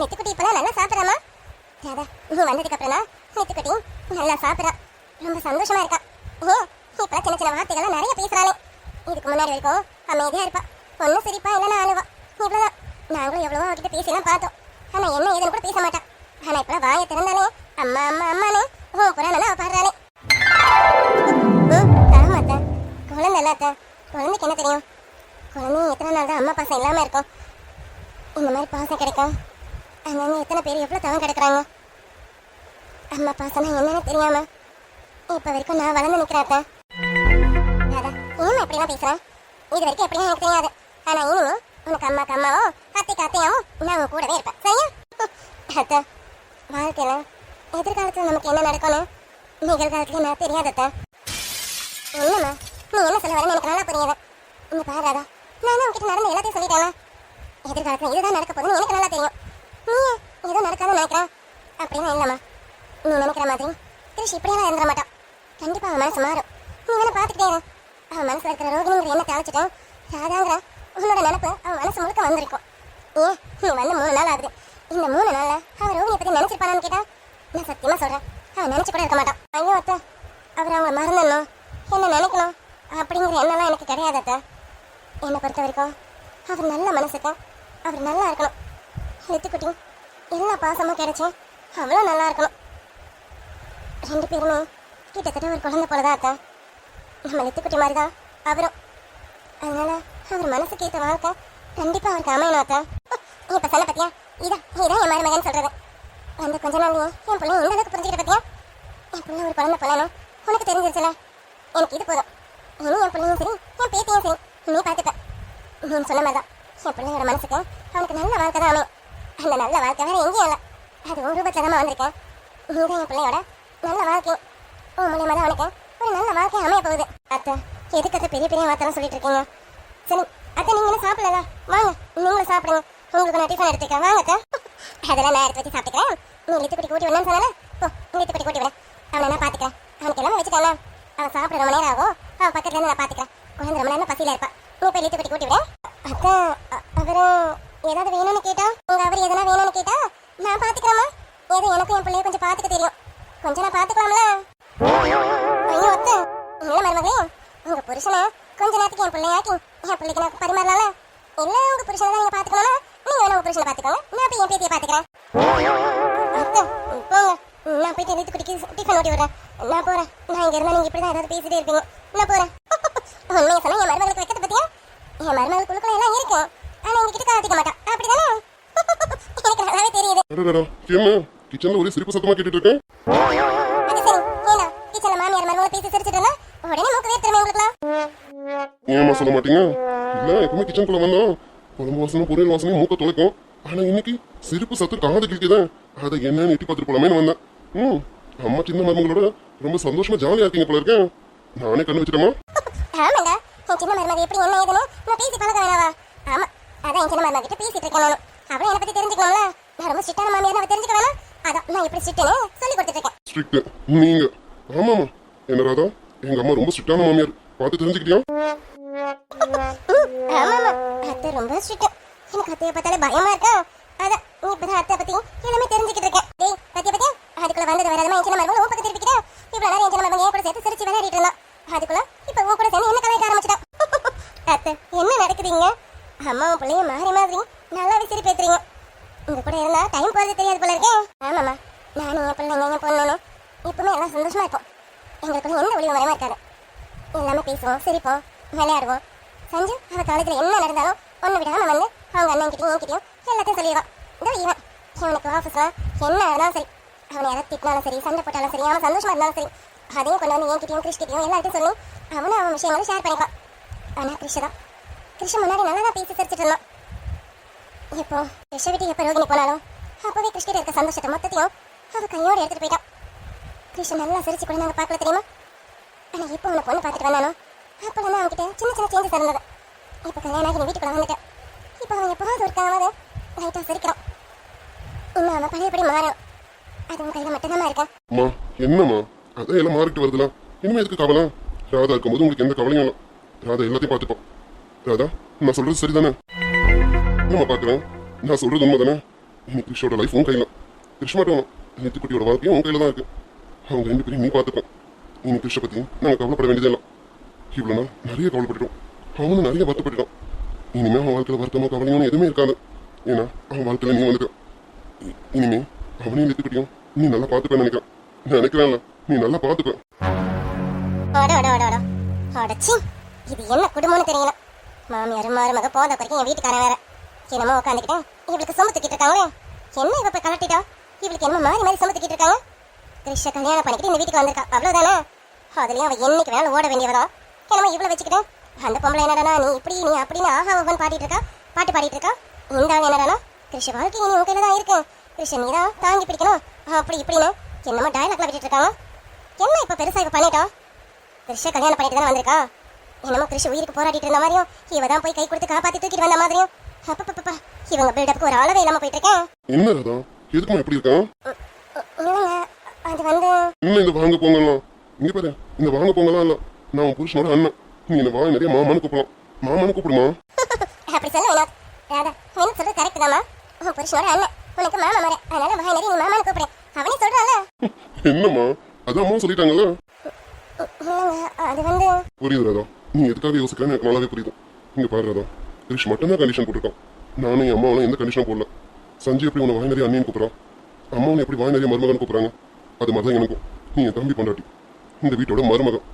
நெத்துக்குட்டி இப்பெல்லாம் நல்லா சாப்பிட்றாமா? ராதா, நீ வந்ததுக்கு அப்புறம் தான் நெத்துக்குட்டி நல்லா சாப்பிட்றா. ரொம்ப சந்தோஷமா இருக்கா. ஏன் இப்பெல்லாம் சின்ன சின்ன வார்த்தைகள்லாம் நிறைய பேசுறாளே. இதுக்கு முன்னாடி வரைக்கும் அமைதியா இருப்பா. ஒன்னும் சிரிப்பா இல்லைன்னா அழுவா. இவ்வளவுதான். நாங்களும் எவ்வளவோ அவகிட்ட பேசிலாம் பார்த்தோம். ஆனா என்ன ஏதுன்னு கூட பேச மாட்டா. ஆனா இப்பெல்லாம் வாயை திறந்தாலே அம்மா அம்மா அம்மானே புறானா அவ பாடுறாளே. ஆமாத்த, குழந்தை இல்லாத்த குழந்தைக்கு என்ன தெரியும்? குழந்தையும் எத்தனை நாள் தான் அம்மா பாசம் இல்லாம இருக்கும். இந்த மாதிரி பாசம் கிடைக்கும். அங்கங்க எத்தனை பேர் எவ்வளவு தவம் கிடக்குறாங்க. அம்மா பாசம்னா என்னன்னு தெரியாம இப்ப வரைக்கும் நான் வளர்ந்து நிக்கிறேன். ஏன் எப்படிலாம் பேசுறேன்? இது வரைக்கும் எப்படியும் எனக்கு தெரியாது. ஆனா இனிமே உனக்கு அம்மாக்கு அம்மாவும் அத்தைக்கு அத்தையாவும் நான் உன் கூடவே இருப்பேன். சரியா? அத்தை, வாழ்க்கையில எதிர்காலத்துல நமக்கு என்ன நடக்கும்னு நிகழ்காலத்துல நான் தெரியாதத்த. என்னம்மா நீ என்ன சொல்ல வரேன்னு எனக்கு நல்லா புரியுது. இங்க பாராதா, நான் உன்கிட்ட நடந்த எல்லாத்தையும் சொல்லிட்டேன். எதிர்காலத்துல இதுதான் நடக்க போகுதுன்னு எனக்கு நல்லா தெரியும். நீ ஏதோ நடக்காதுன்னு நினைக்கிறேன். அப்படின்னா இல்லம்மா, நீ நினைக்கிற மாதிரி கிருஷ் இப்படியெல்லாம் இருந்துட மாட்டான். கண்டிப்பா அவன் மனசு மாறும். நீ வேணா பாத்துக்கிட்டே அவன் மனசுல இருக்கிற ரோகிணிங்கிற எண்ணத்தை அழைச்சிட்டேன். ராதாங்கிற உன்னோட நினைப்பு அவன் மனசு முழுக்க வந்திருக்கும். ஏன் நீ வந்து 3 நாள் ஆகுது. இந்த 3 நாள்ல அவன் ரோகிணியை பத்தி நினைச்சிருப்பானான்னு கேட்டா நான் சத்தியமா சொல்றேன், அவன் நினைச்சு கூட இருக்க மாட்டான். ஐயோ அத்தை, அவர் அவங்க மறந்துடணும், என்ன நினைக்கணும் அப்படிங்கிற எண்ணெல்லாம் எனக்கு கிடையாது அத்தை. என்னை பொறுத்த வரைக்கும் அவர் நல்ல மனசுக்கு அவர் நல்லா இருக்கணும். எழுத்துக்குட்டி எல்லா பாசமும் கிடைச்சி அவ்வளோ நல்லா இருக்கணும். 2 பேருமே கிட்டத்தட்ட ஒரு குழந்தை போலதான் அத்தை. நம்ம எழுத்துக்குட்டி மாதிரி தான் அவரும். அதனால அவர் மனசுக்கு ஏற்ற வாழ்க்கை கண்டிப்பா அவருக்கு அமையணும் அத்தை. இப்ப சொல்ல பத்தியா, இதான் என் மருமகன் சொல்றது. அந்த கொஞ்ச நாள்லயே என் பிள்ளை எந்த அளவுக்கு புரிஞ்சுக்கிட்ட பத்தியா? என் பிள்ளை ஒரு குழந்தை போலன்னு உனக்கு தெரிஞ்சிருச்சுல. எனக்கு இது போதும். இனி என் பிள்ளையும் சரி என் பேத்தியும் சரி நீ பார்த்துப்ப. நீ சொன்ன மாதிரிதான் என் பிள்ளையோட மனசுக்கு அவனுக்கு நல்ல வாழ்க்கை தான் அமையும். அந்த நல்ல வாழ்க்கை வேற எங்கேயும் இல்லை. அது ஒரு ரூபத்துல தான் வந்திருக்கேன். நீதான் என் பிள்ளையோட நல்ல வாழ்க்கை. உன் மூலியமா தான் அவனுக்கு ஒரு நல்ல வாழ்க்கை அமைய போகுது. அத்தை, எதுக்கு அத்தை பெரிய பெரிய வார்த்தை சொல்லிட்டு இருக்கீங்க? சரி அத்தை, நீங்க என்ன சாப்பிடல? வாங்க நீங்களும் சாப்பிடுங்க. உங்களுக்கு நான் டிஃபன் எடுத்துக்கிறேன். வாங்க அத்தை. அதெல்லாம் நான் எடுத்து வச்சு சாப்பிட்டுக்கிறேன். நீ லித்துக்குட்டி கூட்டி விடணும்னு சொன்னால ஓ லித்துக்குட்டி கூட்டி விட. அவனை நான் பாத்துக்கிறேன். அவனுக்கு எல்லாமே வச்சுட்டானா? அவன் சாப்பிட ரொம்ப நேரம் ஆகும். அவன் பக்கத்துல இருந்து நான் பாத்துக்கிறேன். குழந்தை ரொம்ப நேரம் பசியில இருப்பான். நீ போய் லித்துக்குட்டி கூட்டி விட. அத்தை, அவரு ஏதாவது வேணும்னு கேட்டா, உங்க அவர் எதனா வேணும்னு கேட்டா நான் பாத்துக்கிறேம்மா. ஏதோ எனக்கும் என் பிள்ளைய கொஞ்சம் பாத்துக்க தெரியும். கொஞ்சம் நான் பாத்துக்கலாம்ல. ஐயோ அத்தை, இல்ல மருமகளே, உங்க புருஷனை கொஞ்ச நேரத்துக்கு என் பிள்ளையாக்கி என் பிள்ளைக்கு நான் பரிமாறலாம்ல. இல்ல உங்க புருஷனை தான் நீங்க பாத்துக்கணும்னா நீங்க வேணா உங்க புருஷனை பாத்துக்கோங்க. நான் போய் என் பேத்தியை பாத்துக்கிறேன். அத்தை போங்க, நான் போயிட்டு லித்துக்குட்டிக்கு டிஃபன் ஓட்டி விடுறேன். நான் போறேன். நான் இங்க இருந்தா நீங்க இப்படிதான் ஏதாவது பேசிட்டே இருப்பீங்க. நான் போறேன். உண்மையை சொன்னா என் மருமகளுக்கு வைக்கிறது பத்தியா? என் மருமகளுக்குள்ள எல்லாம் இருக்கு. ஆனா எங்ககிட்ட காத்திக்க மாட்டான். அப்படிதானே? எனக்கு நல்லாவே தெரியுது. கிச்சன்ல ஒரே சிரிப்பு சத்தமா கேட்டுட்டு இருக்கேன். அது சரி, ஏண்டா கிச்சன்ல மாமியார் மருமகளை பேசி சிரிச்சிட்டு இருந்தா உடனே மூக்கு வேர்த்துருமே உங்களுக்குலாம். ஏமா சொல்ல மாட்டீங்க? இல்ல எப்பவுமே கிச்சனுக்குள்ள வந்தோம் குழம்பு வாசனை பொரியல் வாசனை மூக்க துளைக்கும். ஆனா இன்னைக்கு சிரிப்பு சத்து காது கிழிக்குதான். அதை என்னன்னு எட்டி பார்த்துட்டு போலாமேன்னு வந்தேன். அம்மா சின்ன மருமகளோட ரொம்ப சந்தோஷமா ஜாலியா இருக்கீங்க போல இருக்கேன். நானே கண்ணு வச்சுட்டேமா? ஆமாண்டா, என் சின்ன மருமக எப்படி என்ன ஏதுன்னு நான் பேசி பழக வேணாவா? ஆமா, அதான் என் சின்ன மருமக கிட்ட பேசிட்டு இருக்கேன் நானும். அவளை என்னை பத்தி தெரிஞ்சுக்கணும்ல. நான் ரொம்ப ஸ்ட்ரிக்டான மாமியார் அவ தெரிஞ்சுக்க வேணாம். அதான் நான் எப்படி ஸ்ட்ரிக்ட்னு சொல்லி கொடுத்துட்டு இருக்கேன். ஸ்ட்ரிக்ட் நீங்க? ஆமாமா. என்ன ராதா, எங்க அம்மா ரொம்ப ஸ்ட்ரிக்டான மாமியார். பார்த்து தெரிஞ்சுக்கிட்டியா? ஆமாமா, அத்தை ரொம்ப ஸ்ட்ரிக்ட். எனக்கு அத்தையை பார்த்தாலே பயமா இருக்கா. அதான் நீ இப்பதான் அத்தை பத்தி எல்லாமே தெரிஞ்சுக்கிட்டு இருக்கேன். டேய் பத்தியா பத்தியா, அதுக்குள்ள வந்தது வராதமா என் சின்ன மருமக உன் பக்கம் திருப்பிக்கிட்டா. இவ்வளவு நேரம் என் சின்ன மருமக என் கூட சேர்த்து சிரிச்சு விளையாடிட்டு இருந்தான். அதுக்குள்ள இப்ப உன் கூட சேர்ந்து என்ன கலாய்க்க ஆரம்பிச்சிட்டான். அத்தை என்ன நடக்குதுங்க? அம்மாவும் பிள்ளையும் மாறி மாதிரி நல்லாவே சிரிப்பு ஏத்துறீங்க. உங்க கூட இருந்தா டைம் போறது தெரியாது போல இருக்கே. ஆமாமா, நானும் என் பிள்ளைங்க என் பொண்ணு இப்பவுமே எல்லாம் சந்தோஷமா இருக்கும். எங்களுக்குள்ள எந்த ஒளிவு மரமா இருக்காது. எல்லாமே பேசுவோம், சிரிப்போம், விளையாடுவோம். சஞ்சு அவ காலேஜ்ல என்ன நடந்தாலும் ஒண்ணு விடாம வந்து அவங்க அண்ணன்கிட்டயும் என்கிட்டயும் எல்லாத்தையும் சொல்லிடுவான். இதோ இவனுக்கு ஆஃபீஸ்ல என்ன இருந்தாலும் சரி, அவனை யாராவது திட்டினாலும் சரி, சண்டை போட்டாலும் சரி, அவன் சந்தோஷமா இருந்தாலும் சரி, அதையும் கொண்டு வந்து என்கிட்டயும் கிறிஷ்கிட்டையும் எல்லார்ட்டையும் சொல்லி அவனும் அவன் விஷயங்களும் ஷேர் பண்ணிப்பான். ஆனா கிருஷ்ண முன்னாடி நல்லா தான் பேசி சிரிச்சிட்டு இருந்தான். இப்போ கிருஷ்ண வீட்டுக்கு எப்போ ரோகிணி போனாலும் அப்பவே கிருஷ்கிட்ட இருக்க சந்தோஷத்தை மொத்தத்தையும் அவ கையோடு எடுத்துட்டு போயிட்டான். கிருஷ்ண நல்லா சிரிச்சு கூட நாங்கள் பார்க்கல தெரியுமா? ஆனா இப்போ அவனை பொண்ணு பார்த்துட்டு வந்தானோ அப்போதான் அவன்கிட்ட சின்ன சின்ன சேஞ்சஸ் இருந்தது. இப்போ கல்யாணம் ஆகி வீட்டுக்குள்ள வந்துட்டேன். இப்போ அவன் எப்போது ஒருக்காவது லைட்டாக சிரிக்கிறான். இன்னும் அவன் பழையபடி மாறும். அது உன் கையில் மட்டும்தான் இருக்கேன். அம்மா என்னம்மா அதான் எல்லாம் மாறிட்டு வருதுல, இனிமே எதுக்கு கவலை? ராதா இருக்கும்போது உங்களுக்கு எந்த கவலையும் இல்லை. ராதா எல்லாத்தையும் பார்த்துப்போம். ராதா நான் சொல்றது சரிதானே? நம்ம பார்க்குறேன், நான் சொல்றது உண்மை தானே? இன்னைக்கு கிறிஷோட லைஃப் உன் கையில். கிறிஷ் மட்டும் நெத்துக்குட்டியோட வாழ்க்கையும் உன் கையில் தான் இருக்கு. அவங்க 2 பேரையும் நீ பார்த்துப்பேன். இனி கிறிஷை பற்றி நாங்கள் கவலைப்பட வேண்டியதே இல்லை. இவ்வளோ நாள் நிறைய கவலைப்பட்டுட்டோம். அவனும் நிறைய வருத்தப்பட்டுட்டான். இனிமே அவன் வாழ்க்கையில் வருத்தமோ கவலையும் எதுவுமே இருக்காது. ஏன்னா அவன் வாழ்க்கையில் நீ வந்துட்ட. இனிமே அவனையும் நெத்துக்குட்டியும் நீ நல்லா பார்த்துப்பேன்னு நினைக்கிறேன்ல. நீ நல்லா பார்த்துப்ப. அடச்சி, இது என்ன குடும்பம்னு தெரியல. மாமியார் மருமக போத குறைக்கும் என் வீட்டுக்காரன் வேற என்னமோ உட்காந்துக்கிட்டேன். இவளுக்கு சொம்பு தூக்கிட்டு இருக்காங்களே, என்ன இவ போய் கலட்டிட்டா? இவளுக்கு என்ன மாறி மாறி சொம்பு தூக்கிட்டு இருக்காங்க. கிருஷ்ண கல்யாணம் பண்ணிக்கிட்டு இந்த வீட்டுக்கு வந்திருக்கா, அவ்வளவுதானே? அதுலயும் அவ என்னைக்கு வேலை ஓட வேண்டியவதான். என்னமோ இவ்வளவு வச்சுக்கிட்டேன். அந்த பொம்பளை என்னடா நீ இப்படி நீ அப்படின்னு ஆஹா ஓவன் பாடிட்டு இருக்கா, பாட்டு பாடிட்டு இருக்கா. இந்த ஆள் என்னடா கிருஷ்ண வாழ்க்கை நீ உன் கையில தான் இருக்கு, கிருஷ்ண நீ தான் தாங்கி பிடிக்கணும் அப்படி இப்படின்னு என்னமோ டயலாக்ல விட்டுட்டு இருக்காங்க. என்ன இப்ப பெருசா இப்ப பண்ணிட்டோம்? கிருஷ்ண கல்யாணம் பண்ணிட்டு தானே வந்திருக்கா. என்னமோ கிருஷ்ண உயிருக்கு போராடிட்டு இருந்த மாதிரியும் இவ தான் போய் கை கொடுத்து காப்பாத்தி தூக்கிட்டு வந்த மாதிரியும். அப்பப்பா இவங்க பில்டப்புக்கு ஒரு அளவே இல்லாம போயிட்டு இருக்கேன். என்ன ராதா, எதுக்குமா எப்படி இருக்கான்? இல்லைங்க, அது வந்து என்ன இந்த வாங்க போங்கலாம்? இங்க பாரு, இந்த வாங்க போங்கலாம் இல்ல, நான் உன் புருஷனோட அண்ணன். நீ என்ன வாங்க நிறைய மாமான்னு கூப்பிடலாம். மாமான்னு கூப்பிடுமா? அப்படி சொல்ல வினோத். ராதா, என்ன சொல்றது கரெக்ட் தாமா. உன் புருஷனோட அண்ணன், உனக்கு மாமா மாதிரி, அதனால வாங்க நிறைய நீ மாமான்னு கூப்பிடு. அவனே சொல்றான்ல. என்னம்மா, அதான் அம்மா சொல்லிட்டாங்கல்ல. இல்லைங்க, அது வந்து புரியுது ராதா, நீ எதுக்காக யோசிக்கிறேன்னு எனக்கு நல்லாவே புரியுது. இங்க பாரு ராதா, கிரிஷ் மட்டும்தான் கண்டிஷன் போட்டிருக்கான். நானும் என் அம்மாவெல்லாம் எந்த கண்டிஷனும் போடல. சஞ்சய் எப்படி உன்னை வாய் நிறைய அண்ணின்னு கூப்பிட்றான், அம்மாவும் எப்படி வாய் நிறைய மருமகன் கூப்பிட்றாங்க, அது மாதிரி தான் எனக்கும். நீ என் தம்பி பொண்டாட்டி, இந்த வீட்டோட மருமகன்.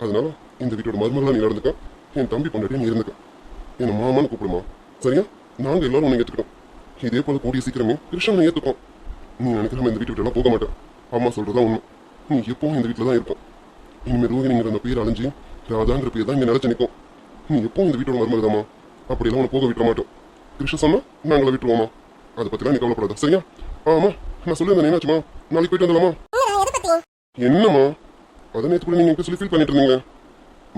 அதனால இந்த வீட்டோட மருமகளா நீ நடந்துக்க, என் தம்பி பொண்டாட்டியா நீ இருந்துக்க. என்னை மாமான்னு கூப்பிடுமா, சரியா? நாங்கள் எல்லாரும் உன்னை ஏற்றுக்கிட்டோம். இதே போல கூடிய சீக்கிரமே கிருஷ்ணனை ஏற்றுப்போம். நீ நினைக்கிற இந்த வீட்டு விட்டுலாம் போக மாட்டேன். அம்மா சொல்றதா உண்மை. நீ எப்பவும் இந்த வீட்டில் தான் இருப்போம். இனிமேல் ரோகிணிங்கிற அந்த பேர் அழிஞ்சு ராதாங்கிற பேர் தான் இங்கே நினைச்சு நிற்கும். நீ எப்பவும் இந்த வீட்டோட மருமகதாமா, அப்படியெல்லாம் உன்னை போக விட்டுற மாட்டோம். கிருஷ்ண சொன்னா நாங்களை விட்டுருவோமா, அதை பற்றிலாம் நீ கவலைப்படாத, சரியா? ஆமா, நான் சொல்லியிருந்தேன். என்னாச்சுமா, நாளைக்கு போயிட்டு வந்துடலாமா? எதை பத்தி? என்னம்மா, அதை நேற்று கூட நீங்க சொல்லி ஃபீல் பண்ணிட்டு இருந்தீங்களே,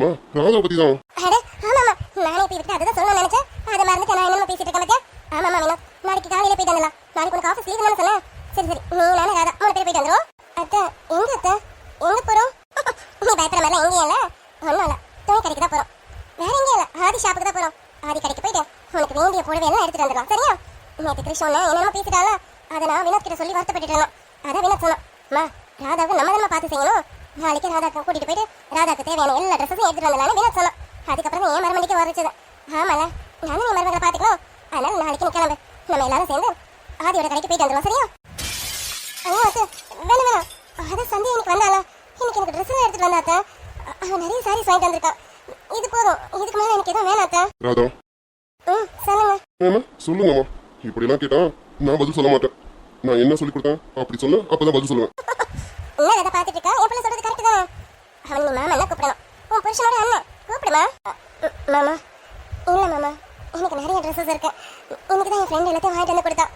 மா ராதாவை பத்தி தான். அட ஆமாமா, நானே போய் விட்டு அதுதான் சொல்ல நினைச்சேன். அதை மறந்துட்டு நான் என்னமோ பேசிட்டு இருக்கேன். பாத்தியா? ஆமாமா வினோத், நாளைக்கு காலையில போயிட்டு வந்துடலாம். நாளைக்கு உனக்கு ஆஃபீஸ் லீவ் தானே சொன்னேன். சரி சரி, நீ நானே ராதா 3 பேர் போயிட்டு வந்துடும். அத்தை எங்க அத்தை, எங்க போறோம்? நீ பயப்படுற மாதிரிலாம் எங்கேயும் இல்ல, ஒன்றும் இல்ல, துணி கடைக்கு தான் போறோம். வேற எங்கேயும் இல்ல, ஆதி ஷாப்புக்கு தான் போறோம். ஆதி கடைக்கு போயிட்டு உனக்கு வேண்டிய புடவை எல்லாம் எடுத்துட்டு வந்துடலாம், சரியா? நேற்று கிருஷ்ணன் என்னென்னமோ பேசிட்டால, அதை நான் வினோத் கிட்ட சொல்லி வருத்தப்பட்டு இருந்தேன். அதான் வினோத் சொன்னான், மா ராதாவுக்கு நம்ம தானே பார்த்து செய்யணும், நாளைக்கு ராதாக்கு கூட்டிட்டு போயிட்டு ராதாக்கு தேவையான எல்லா ட்ரெஸ்ஸையும் எடுத்துட்டு வந்துடலான்னு வினோத் சொன்னான். அதுக்கப்புறம் தான் என் மருமணிக்கு வரைச்சது. ஆமால, நானும் என் மருமகளை பார்த்துக்கணும். அதனால நாளைக்கு நீ கிளம்பு, நம்ம எல்லாரும் சேர்ந்து ஆதியோட கடைக்கு போயிட்டு வந்துடலாம், சரியா? ஐயோ அத்தை, வேணும் வேணும், அதை சந்தை இன்னைக்கு வந்தாளா? இன்னைக்கு எனக்கு ட்ரெஸ் எல்லாம் எடுத்துட்டு வந்தாத்த. அவன் நிறைய சாரீஸ் வாங்கிட்டு வந்திருக்கான். இது போதும், இதுக்கு மேல எனக்கு எதுவும் வேணாத்த. ராதா, சொல்லுங்க. ஏமா சொல்லுங்கம்மா, இப்படிலாம் கேட்டா நான் பதில் சொல்ல மாட்டேன். நான் என்ன சொல்லி கொடுத்தேன் அப்படி சொல்ல, அப்பதான் பதில் சொல்லுவேன். என்ன அதை பார்த்துட்டு இருக்கா? என் பிள்ளை சொல்றது கரெக்ட் தானே. அவன் நீ மாமா என்ன கூப்பிடணும், உன் புருஷனோட அண்ணன் கூப்பிடுமா? மாமா இல்ல மாமா, எனக்கு நிறைய ட்ரெஸ்ஸஸ் இருக்கு. இன்னைக்கு தான் என் ஃப்ரெண்ட் எல்லாத்தையும் வாங்கிட்டு வந்து கொடுத்தா.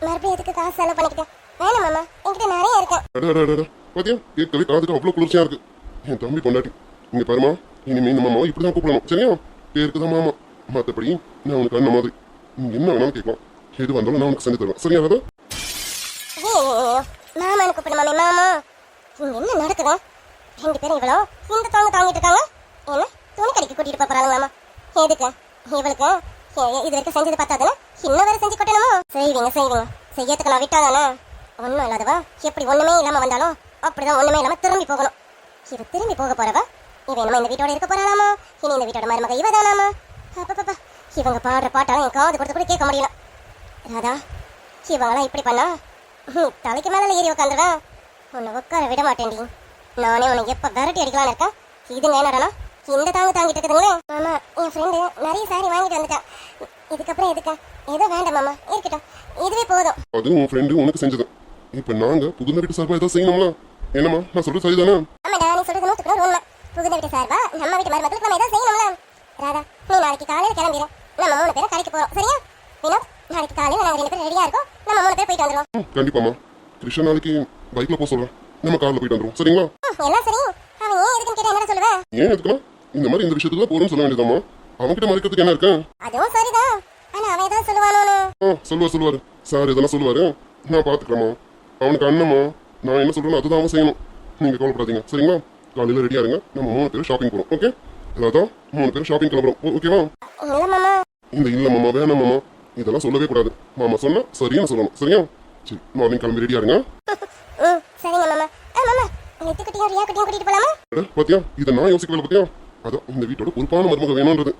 மறுபடியும் எதுக்கு காசு செலவு பண்ணிக்கிட்டேன்? வேணாம் மாமா, என்கிட்ட நிறைய இருக்கு. பாத்தியா, கேட்கவே காதுக்கு அவ்வளவு குளிர்ச்சியா இருக்கு. என் தம்பி பொண்டாட்டி, இங்க பாருமா, இனிமே இந்த மாமாவை இப்படிதான் கூப்பிடணும், சரியா? பேருக்கு தான் மாமா, மற்றபடி நான் உனக்கு அண்ணன் மாதிரி. நீ என்ன வேணாலும் கேட்கலாம், எது வந்தாலும் நான் உனக்கு செஞ்சு தருவேன், சரியா ராதா? மாமான்னு கூப்பிடு மாமி. மாமா, இங்க என்ன நடக்குது? 2 பேரும் இவ்வளோ இந்த தாங்கிட்டு இருக்காங்க. என்ன துணி கடைக்கு கூட்டிட்டு போறாங்க மாமா? எதுக்கு? இவளுக்கு இது வரைக்கும் செஞ்சது பார்த்தாதானே இன்னும் வேற செஞ்சு கொட்டணுமோ? செய்வீங்க செய்யறதுக்கு நான் விட்டாதானே. ஒன்றும் இல்லாதவா எப்படி ஒண்ணுமே இல்லாம வந்தாலும் அப்படிதான் ஒண்ணுமே இல்லாம திரும்பி போகணும். இவ திரும்பி போக போறவா, இவ என்னமா இந்த வீட்டோட இருக்க போறாளாமா? இனி இந்த வீட்டோட மருமக இவ தானாமா? அப்பப்பா, இவங்க பாடுற பாட்டாலும் என் காது கொடுத்து கூட கேட்க முடியல. ராதா, இவங்களாம் இப்படி பண்ணா தலைக்கு மேல ஏறி உட்காந்துடா. உன்னை உட்கார விட மாட்டேன்டி. நானே உனக்கு எப்ப விரட்டி அடிக்கலான்னு இருக்கேன். இதுங்க என்னடா இந்த தாங்கிட்டு இருக்குதுங்களே. மாமா, என் ஃப்ரெண்டு நிறைய சாரி வாங்கிட்டு வந்துட்டா. இதுக்கப்புறம் எதுக்கு? ஏதோ வேண்டாம் மாமா, இருக்கட்டும், இதுவே போதும். அது உன் ஃப்ரெண்டு உனக்கு செஞ்சது. இப்ப நாங்க புகுந்த வீட்டு சார்பா ஏதாவது செய்யணும்ல? என்னம்மா, நான் சொல்றது சரிதானே? ஆமாடா, நீ சொல்றது 100% உண்மை. புகுந்த வீட்டு சார்பா நம்ம வீட்டு மருமகளுக்கு நம்ம ஏதாவது செய்யணும்ல. ராதா, நீ நாளைக்கு காலையில கிளம்பிடு. நம்ம 3 பேரும் கடைக்கு போறோம், சரியா? வினோத், நாளைக்கு காலையில நாங்க 2 பேரும் ரெடியா இருக்கோம். நம்ம 3 பேர் போயிட்டு வந்துருவோம். கண்டிப்பாமா. கிருஷ்ணன் நாளைக்கு பைக்ல போக சொல்றேன், நம்ம கார்ல போயிட்டு வந்துருவோம், சரிங்களா? எல்லாம் சரி. அவன் ஏன் எதுக்குன்னு கேட்டா என்னடா சொல்லுவேன்? ஏன் எதுக்குன்னா, இந்த மாதிரி இந்த விஷயத்துக்கு போறோம்னு சொல்ல வேண்டியதாமா. அவன்கிட்ட மறைக்கிறதுக்கு என்ன இருக்கு? அதுவும் சரிதான். ஆனா அவன் ஏதாவது சொல்லுவானோன்னு. சொல்லுவாரு சார், இதெல்லாம் சொல்லுவாரு. நான் பாத்துக்கிறேமா, அவனுக்கு அண்ணம்மா. நான் என்ன சொல்றேன்னு அதுதான் அவன் செய்யணும். நீங்க கவலைப்படாதீங்க, சரிங்களா? காலையில ரெடியா இருங்க, நம்ம 3 பேரும் ஷாப்பிங் போறோம், ஓகே? அதான் 3 பேரும் ஷாப்பிங் கிளம்புறோம், ஓகேவா? இல்ல மாமா. இல்ல மாமா, வேணாம் மாமா. இதெல்லாம் சொல்லவே கூடாது. மாமா சொன்னா சரின்னு சொல்லணும். சரியா? சரி, மார்னிங் கிளம்பி ரெடியா இருங்க. ம் சரிங்க மாமா. மாமா நெத்துக்கிட்டியும் ரியா கிட்டியும் கூட்டிட்டு போலாமா? பாத்தியா, இதை நான் யோசிக்கல. பாத்தியா, அதான் இந்த வீட்டோட பொறுப்பான மருமக வேணும்ன்றது.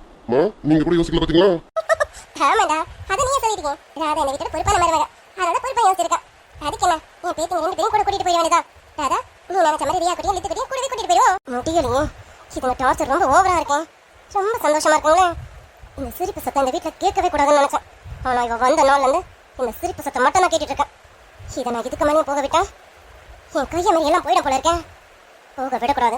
நீங்க கூட யோசிக்கல பாத்தீங்களா? ஆமாடா, அதை நீயே சொல்லிட்டீங்க. ராதா இந்த வீட்டோட பொறுப்பான மருமக, அதனால பொறுப்பா யோசிச்சிருக்கா. அதுக்கு என்ன, என் பேத்தி ரெண்டு பேரும் கூட கூட்டிட்டு போய் வேண்டியதா. ராதா, நீ நினைச்ச மாதிரி ரியா கிட்டியும் லித்து கிட்டியும் கூடவே கூட்டிட்டு போயிடுவோம். முடியலையே, இதுங்க டார்ச்சர் ரொம்ப ஓவரா இருக்கேன். ரொம்ப சந்தோஷமா இருக்குங்களே. இந்த சிரிப்பு சத்தம் இந்த வீட்டுல கேட்கவே கூடாதுன்னு நினைச்சேன். ஆனா இவ வந்த நாள்ல இருந்து இந்த சிரிப்பு சத்தம் மட்டும் நான் கேட்டுட்டு இருக்கேன். இதை நான் இதுக்கு மேலேயும் போக விட்டேன் என் கையை மாதிரி எல்லாம் போயிட போல இருக்கேன். போக விடக்கூடாது.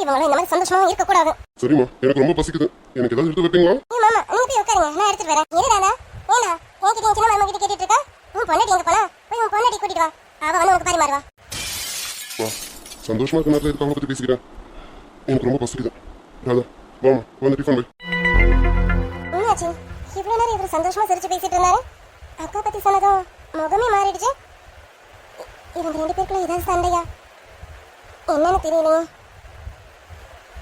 இவங்களும் இந்த மாதிரி சந்தோஷமா இருக்கக்கூடாது. சரிம்மா, எனக்கு ரொம்ப பசிக்குது. எனக்கு ஏதாவது எடுத்து வைப்பீங்களா? மாமா நீங்க போய் உட்காருங்க, நான் எடுத்துட்டு வரேன். இருடாதா, ஏனா என்கிட்ட சின்ன மாமா கிட்ட கேட்டுட்டு இருக்கா. உன் பொண்டாட்டி எங்க போனா? போய் உன் பொண்டாட்டி கூட்டிட்டு வா, அவ வந்து உனக்கு பரிமாறுவா. சந்தோஷமா இருக்க நேரத்தில் அவங்க பத்தி பேசிக்கிறேன். எனக்கு ரொம்ப பசிக்குது. ராதா, வாமா, வந்து டிஃபன் வை. என்னாச்சு, இவ்வளவு நேரம் இவர் சந்தோஷமா சிரிச்சு பேசிட்டு இருந்தாரு. அக்கா பத்தி சொன்னதும் முகமே மாறிடுச்சு. இவங்க ரெண்டு பேருக்குள்ள ஏதாவது சண்டையா என்னன்னு தெரியலையே.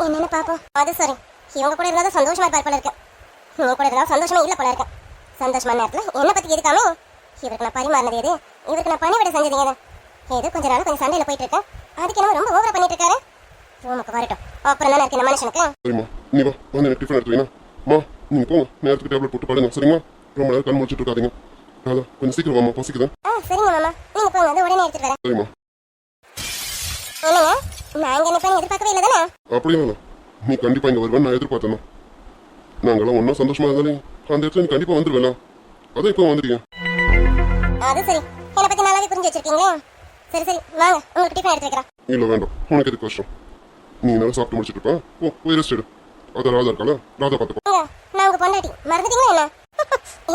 என்னன்னு பாப்போம். அது சரி, இவங்க கூட இருந்தாலும் சந்தோஷமா இருப்பார் போல இருக்கு. நீ கூட இருந்தாலும் சந்தோஷமா இல்ல போல இருக்கு. சந்தோஷமான நேரத்துல என்ன பத்தி எதுக்காம இவருக்கு நான் பரிமாறினது எது, இவருக்கு நான் பணிவிட செஞ்சது எது. ஏதோ கொஞ்ச நாள் கொஞ்சம் சண்டையில போயிட்டு இருக்கேன். அதுக்கு என்ன ரொம்ப ஓவரா பண்ணிட்டு இருக்காரு. ரூமுக்கு வரட்டும், அப்புறம் என்ன இருக்கு இந்த மனுஷனுக்கு. சரிம்மா, நீ வா, வந்து எனக்கு டிஃபன் எடுத்து வைனா. நீங்க போங்க, நேரத்துக்கு டேப்லெட் போட்டு பாடுங்க. சரிங்களா? ரொம்ப நேரம் கண் முடிச்சுட்டு இருக்காதீங்க. ராதா, கொஞ்சம் சீக்கிரம் வாமா, பசிக்குதா? சரிங்க மாமா, நீங்க போங்க, அது உடனே எடுத்துட்டு வரேன். சரிம்மா. என்னங்க, நான் இங்க நிப்பேன் எதிர்பார்க்கவே இல்லை தானே? அப்படியே இல்லை, நீ கண்டிப்பா இங்க வருவேன் நான் எதிர்பார்த்தேன். நாங்களாம் ஒன்னா சந்தோஷமா இருந்தாலே அந்த இடத்துல நீ கண்டிப்பா வந்துருவேல. அதான் இப்போ வந்துட்டீங்க. அது சரி, என்னை பத்தி நல்லாவே புரிஞ்சு வச்சிருக்கீங்களே. சரி சரி, வாங்க, உங்களுக்கு டிஃபன் எடுத்து வைக்கிறேன். இல்ல வேண்டாம், உனக்கு எதுக்கு கஷ்டம்? நீ நல்லா சாப்பிட்டு முடிச்சிட்டு இருப்பேன். போய் ரெஸ்ட் எடு. அதான் ராதா இருக்கால, ராதா பார்த்துப்பா. நான் உங்க பொண்டாட்டி, மறந்துட்டீங்களா என்ன?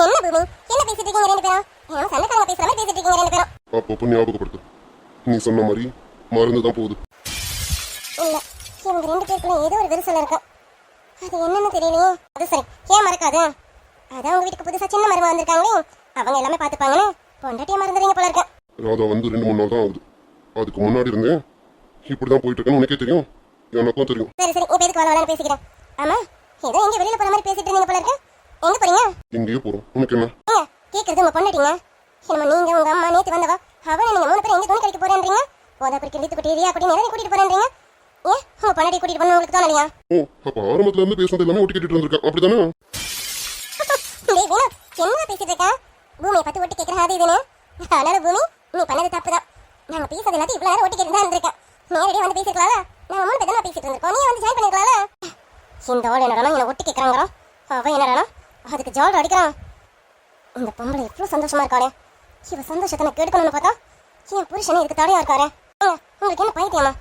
என்ன பூமி, என்ன பேசிட்டு இருக்கீங்க ரெண்டு பேரும்? என்ன சண்டைக்காரங்க பேசுற மாதிரி பேசிட்டு இருக்கீங்க ரெண்டு பேரும். அப்பப்போ ஞாபகப்படுத்து. நீ சொன்ன மாதிரி மறந்து தான் போகுது. இல்ல, இவங்க ரெண்டு பேருக்குள்ள ஏதோ ஒரு விரிசல் இருக்கு. அது என்னன்னு தெரியலையே. அது சரி, ஏன் மறக்காது? அதான் உங்க வீட்டுக்கு புதுசா சின்ன மருமக வந்திருக்காங்களே, அவங்க எல்லாமே பாத்துப்பாங்கன்னு பொண்டாட்டியை மறந்துடுறீங்க போல இருக்கு. ராதா வந்து 2-3 நாள் தான் ஆகுது. அதுக்கு முன்னாடி இருந்தேன் இப்படிதான் போயிட்டு இருக்கேன்னு உனக்கே தெரியும், எனக்கும் தெரியும். சரி சரி, இப்ப எதுக்கு வளவளன்னு பேசிக்கிறேன்? ஆமா, ஏதோ எங்க வெளியில போற மாதிரி பேசிட்டு இருந்தீங்க போல இருக்கு. எங்க போறீங்க? எங்கேயோ போறோம், உனக்கு என்ன? கேக்குறது உங்க பொண்டாட்டிங்க. என்னமோ நீங்க உங்க அம்மா நேத்து வந்தவா, அவனை நீங்க 3 பேரும் எங்க துணி கடைக்கு போறேன்றீங்க. போதா குறிக்க லித்து குட்டி ரியா குட்டி நிறைய கூட்டிட்டு போறேன்றீங்க. ஏன் உங்க பொண்டாட்டி கூட்டிட்டு போன உங்களுக்கு தோணலையா? அப்ப ஆரம்பத்துல இருந்து பேசுனது எல்லாமே ஒட்டி கேட்டுட்டு இருந்திருக்கேன், அப்படிதானே? டேய் வீணா, என்ன பேசிட்டு இருக்க? பூமியை பத்தி ஒட்டி கேக்குற அது இதுன்னு. அதனால பூமி, நீ பண்ணது தப்புதான். நாங்க பேசுறது எல்லாத்தையும் இவ்வளவு நேரம் ஒட்டி கேட்டு தான் இருந்திருக்கேன். நேரடியா வந்து பேசிருக்கலாம்ல. நாங்க 3 பேரும் பேசிட்டு இருந்திருக்கோம், நீ வந்து ஜாயின் பண்ணிருக்கலாம்ல. இந்த ஆள் என்னடா என்ன ஒட்டி கேக்குறாங்கறா, அவன் என்னடா அதுக்கு ஜால் அடிக்கிறான். இந்த பொம்பளை எவ்வளவு சந்தோஷமா இருக்காளே, இவ சந்தோஷத்தை நான் கெடுக்கணும்னு பார்த்தா என் புருஷனே இதுக்கு தடையா இருக்காரு. உங்களுக்கு என்ன பைத்தியமா?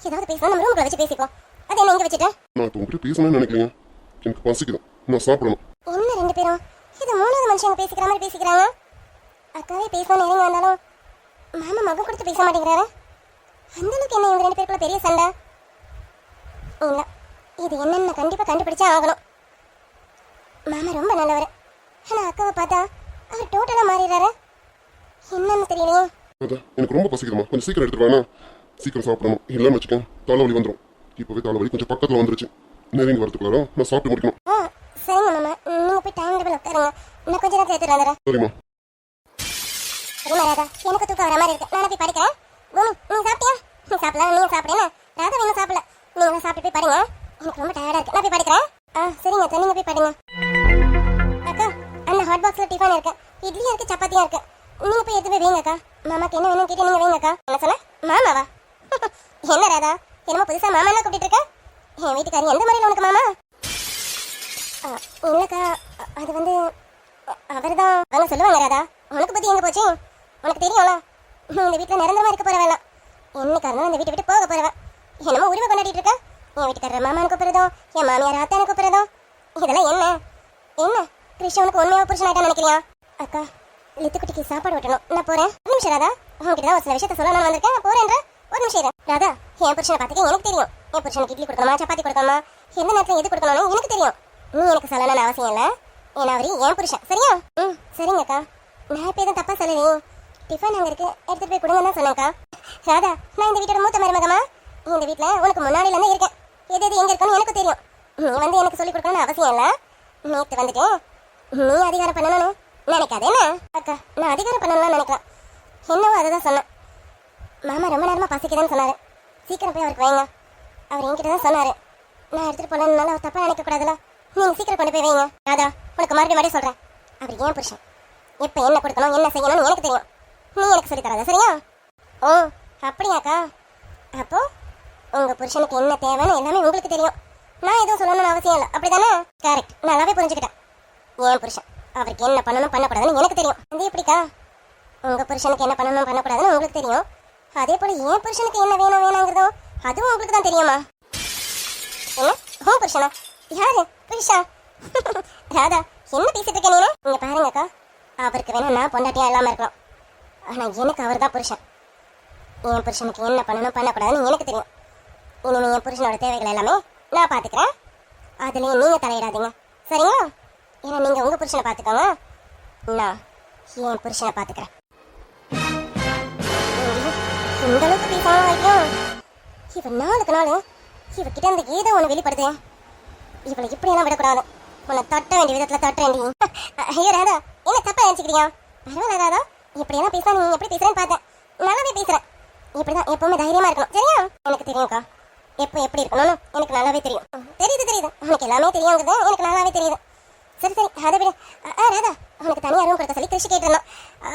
ஏதாவது பேசினா நம்ம ரூமுக்குள்ள வச்சு பேசிப்போம். அது என்ன இங்க வச்சுட்டேன்? நான் இப்போ உங்ககிட்ட பேசணும்னு நினைக்கிறீங்க. எனக்கு பசிக்குது, நான் சாப்பிடணும். என்ன ரெண்டு பேரும் இது 3வது மனுஷங்க பேசிக்கிற மாதிரி பேசிக்கிறாங்க. அக்காவே பேசணும்னு இறங்கி வந்தாலும் மாமா மகம் கொடுத்து பேச மாட்டேங்கிறாரு. அந்த அளவுக்கு என்ன இவங்க 2 பேருக்குள்ள பெரிய சண்டை? இல்ல, இது என்னன்னு கண்டிப்பா கண்டுபிடிச்சா ஆகணும். மாமா ரொம்ப நல்லவர், ஆனா அக்காவை பார்த்தா அவர் டோட்டலா மாறிடுறாரு. என்னன்னு தெரியலையே. அதான் எனக்கு ரொம்ப பசிக்குதுமா, கொஞ்சம் சீக்கிரம் எடுத்துட்டு வானா. சீக்கிரம் சாப்பிடணும், இல்லைன்னு வச்சுக்கேன் தலைவலி வந்துடும். இப்பவே தலைவலி கொஞ்சம் பக்கத்துல வந்துருச்சு. நெருங்கி வரதுக்குள்ளார நான் சாப்பிட்டு முடிக்கணும். சரிங்க மாமா, நீங்க போய் டைம் டேபிள் உட்காருங்க, நான் கொஞ்ச நேரத்துல எடுத்துட்டு வந்துடுறேன். சரிம்மா. சரிம்மா ராதா, எனக்கு தூக்கம் வர மாதிரி இருக்கு, நான் போய் படிக்கிறேன். பூமி, நீ சாப்பிட்டியா? நீ சாப்பிடலாம், நீங்க சாப்பிடுங்க. ராதா இன்னும் சாப்பிடல, நீங்க சாப்பிட்டு போய் படிங்க. எனக்கு ரொம்ப டயர்டா இருக்கு, நான் போய் படிக்கிறேன். சரிங்க அக்கா, நீங்க போய் படிங்க. அக்கா, அந்த ஹாட் பாக்ஸ்ல டிஃபன் இருக்கு, இட்லியும் இருக்கு, சப்பாத்தியும் இருக்கு. நீங்க போய் எடுத்து போய் வைங்க அக்கா. மாமாக்கு என்ன வேணும் கேட்டு நீங்க வைங்க அக்கா. என்ன சொன்ன? மாமாவா? என்ன ராதா, என்னமோ புதுசா மாமாலாம் கூப்பிட்டு இருக்க? என் வீட்டுக்காரி எந்த முறையில் உனக்கு மாமா? இல்லக்கா, அது வந்து அவர்தான். அவங்க சொல்லுவாங்க ராதா, உனக்கு பத்தி எங்க போச்சு? உனக்கு தெரியும்ல, நீ இந்த வீட்டுல நிரந்தரமா இருக்க போற வேணாம். என்னைக்கா இருந்தாலும் இந்த வீட்டை விட்டு போக போறவன். என்னமோ உரிமை கொண்டாடிட்டு இருக்க. என் வீட்டுக்காரர் மாமான்னு கூப்பிடுறதும், என் மாமியார் ஆத்தான்னு கூப்பிடுறதும், இதெல்லாம் என்ன என்ன கிருஷ்ணனுக்கு உண்மையாக புருஷனாயிட்டான்னு நினைக்கிறியா? அக்கா, லித்துக்குட்டிக்கு சாப்பாடு விட்டணும், நான் போறேன். ஒரு நிமிஷம் ராதா, உங்ககிட்ட ஒரு சில விஷயத்த சொல்ல நான் வந்திருக்கேன், நான் போறேன்ற. ஒரு நிமிஷம் இரு ராதா, என் புருஷனை பார்த்துக்க எனக்கு தெரியும். என் புருஷனுக்கு இட்லி கொடுக்கணுமா, சப்பாத்தி கொடுக்கணுமா, எந்த நேரத்தில் எது கொடுக்கணும்னு எனக்கு தெரியும். நீ எனக்கு சொல்லணும்னு அவசியம் இல்லை, ஏன்னா அவரு என் புருஷன். சரியா? சரிங்க அக்கா, நான் இப்போ எதுவும் தப்பா சொல்லலையே. டிஃபன் அங்கே இருக்கு, எடுத்துட்டு போய் கொடுங்கன்னு தான் சொன்னேன்க்கா. ராதா, நான் இந்த வீட்டோட மூத்த மருமகமா, இந்த வீட்டில் உனக்கு முன்னாடியிலேருந்து இருக்கேன். எது எது எங்கே இருக்குன்னு எனக்கு தெரியும். நீ வந்து எனக்கு சொல்லிக் கொடுக்கணும்னு அவசியம் இல்லை. நேற்று வந்துட்டு நீ அதிகாரம் பண்ணணும்னு நினைக்காது என்ன அக்கா, நான் அதிகாரம் பண்ணலாம் நினைக்கிறேன். என்னவோ அதை தான் சொன்னேன். மாமா ரொம்ப நேரமா பசிக்குதுன்னு சொன்னாரு. சீக்கிரம் போய் அவருக்கு வைங்க. அவர் என்கிட்ட தான் சொன்னாரு. நான் எடுத்துட்டு போலனால அவர் தப்பா நினைக்க கூடாதுல. நீங்க சீக்கிரம் கொண்டு போய் வைங்க. ராதா, உனக்கு மறுபடியும் சொல்றேன், அவர் ஏன் புருஷன், எப்ப என்ன கொடுக்கணும் என்ன செய்யணும்னு எனக்கு தெரியும். நீ எனக்கு சொல்லி தராத, சரியா? ஓ அப்படியாக்கா, அப்போ உங்க புருஷனுக்கு என்ன தேவைன்னு எல்லாமே உங்களுக்கு தெரியும். நான் எதுவும் சொல்லணும்னு அவசியம் இல்லை, அப்படிதானே? கரெக்ட், நல்லாவே புரிஞ்சுக்கிட்டேன். ஏன் புருஷன் அவருக்கு என்ன பண்ணணும் பண்ணக்கூடாதுன்னு எனக்கு தெரியும். அது எப்படிக்கா? உங்க புருஷனுக்கு என்ன பண்ணணும் பண்ணக்கூடாதுன்னு உங்களுக்கு தெரியும். அதே போல என் புருஷனுக்கு என்ன வேணும் வேணாங்கிறதும் அதுவும் உங்களுக்கு தான் தெரியுமா? என்ன ஓ புருஷனா? யாரு புருஷா? ராதா, என்ன பேசிட்டு இருக்க நீனு? இங்க பாருங்கக்கா, அவருக்கு வேணா நான் பொண்டாட்டியா இல்லாம இருக்கலாம், ஆனா எனக்கு அவர் தான் புருஷன். என் புருஷனுக்கு என்ன பண்ணணும் பண்ணக்கூடாதுன்னு எனக்கு தெரியும். இனிமே என் புருஷனோட தேவைகள் எல்லாமே நான் பாத்துக்கிறேன். அதுலயும் நீங்க தலையிடாதீங்க, சரிங்களா? ஏன்னா நீங்க உங்க புருஷனை பாத்துக்கோங்க, நான் என் புருஷனை பாத்துக்கிறேன். இந்த அளவுக்கு பேசாம வைக்கும். இவ நாளுக்கு நாள் இவகிட்ட இருந்து ஏதோ ஒண்ணு வெளிப்படுது. இவளை இப்படியெல்லாம் விடக்கூடாது. உன்னை தட்ட வேண்டிய விதத்துல தட்டுறேன்டி. ஐயோ ராதா, என்ன தப்பா நினைச்சுக்கிறியா? பரவாயில்ல ராதா, இப்படியெல்லாம் பேச நீ எப்படி பேசுறேன்னு பார்த்தேன். நல்லாவே பேசுறேன். இப்படிதான் எப்பவுமே தைரியமா இருக்கணும், சரியா? எனக்கு தெரியும்க்கா, எப்போ எப்படி இருக்கணும்னு எனக்கு நல்லாவே தெரியும். தெரியுது, உனக்கு எல்லாமே தெரியுங்கிறது எனக்கு நல்லாவே தெரியுது. சரி அதை விட ராதா, உனக்கு தனியா ரூம் கொடுக்க சொல்லி கிருஷி கேட்டிருந்தான்.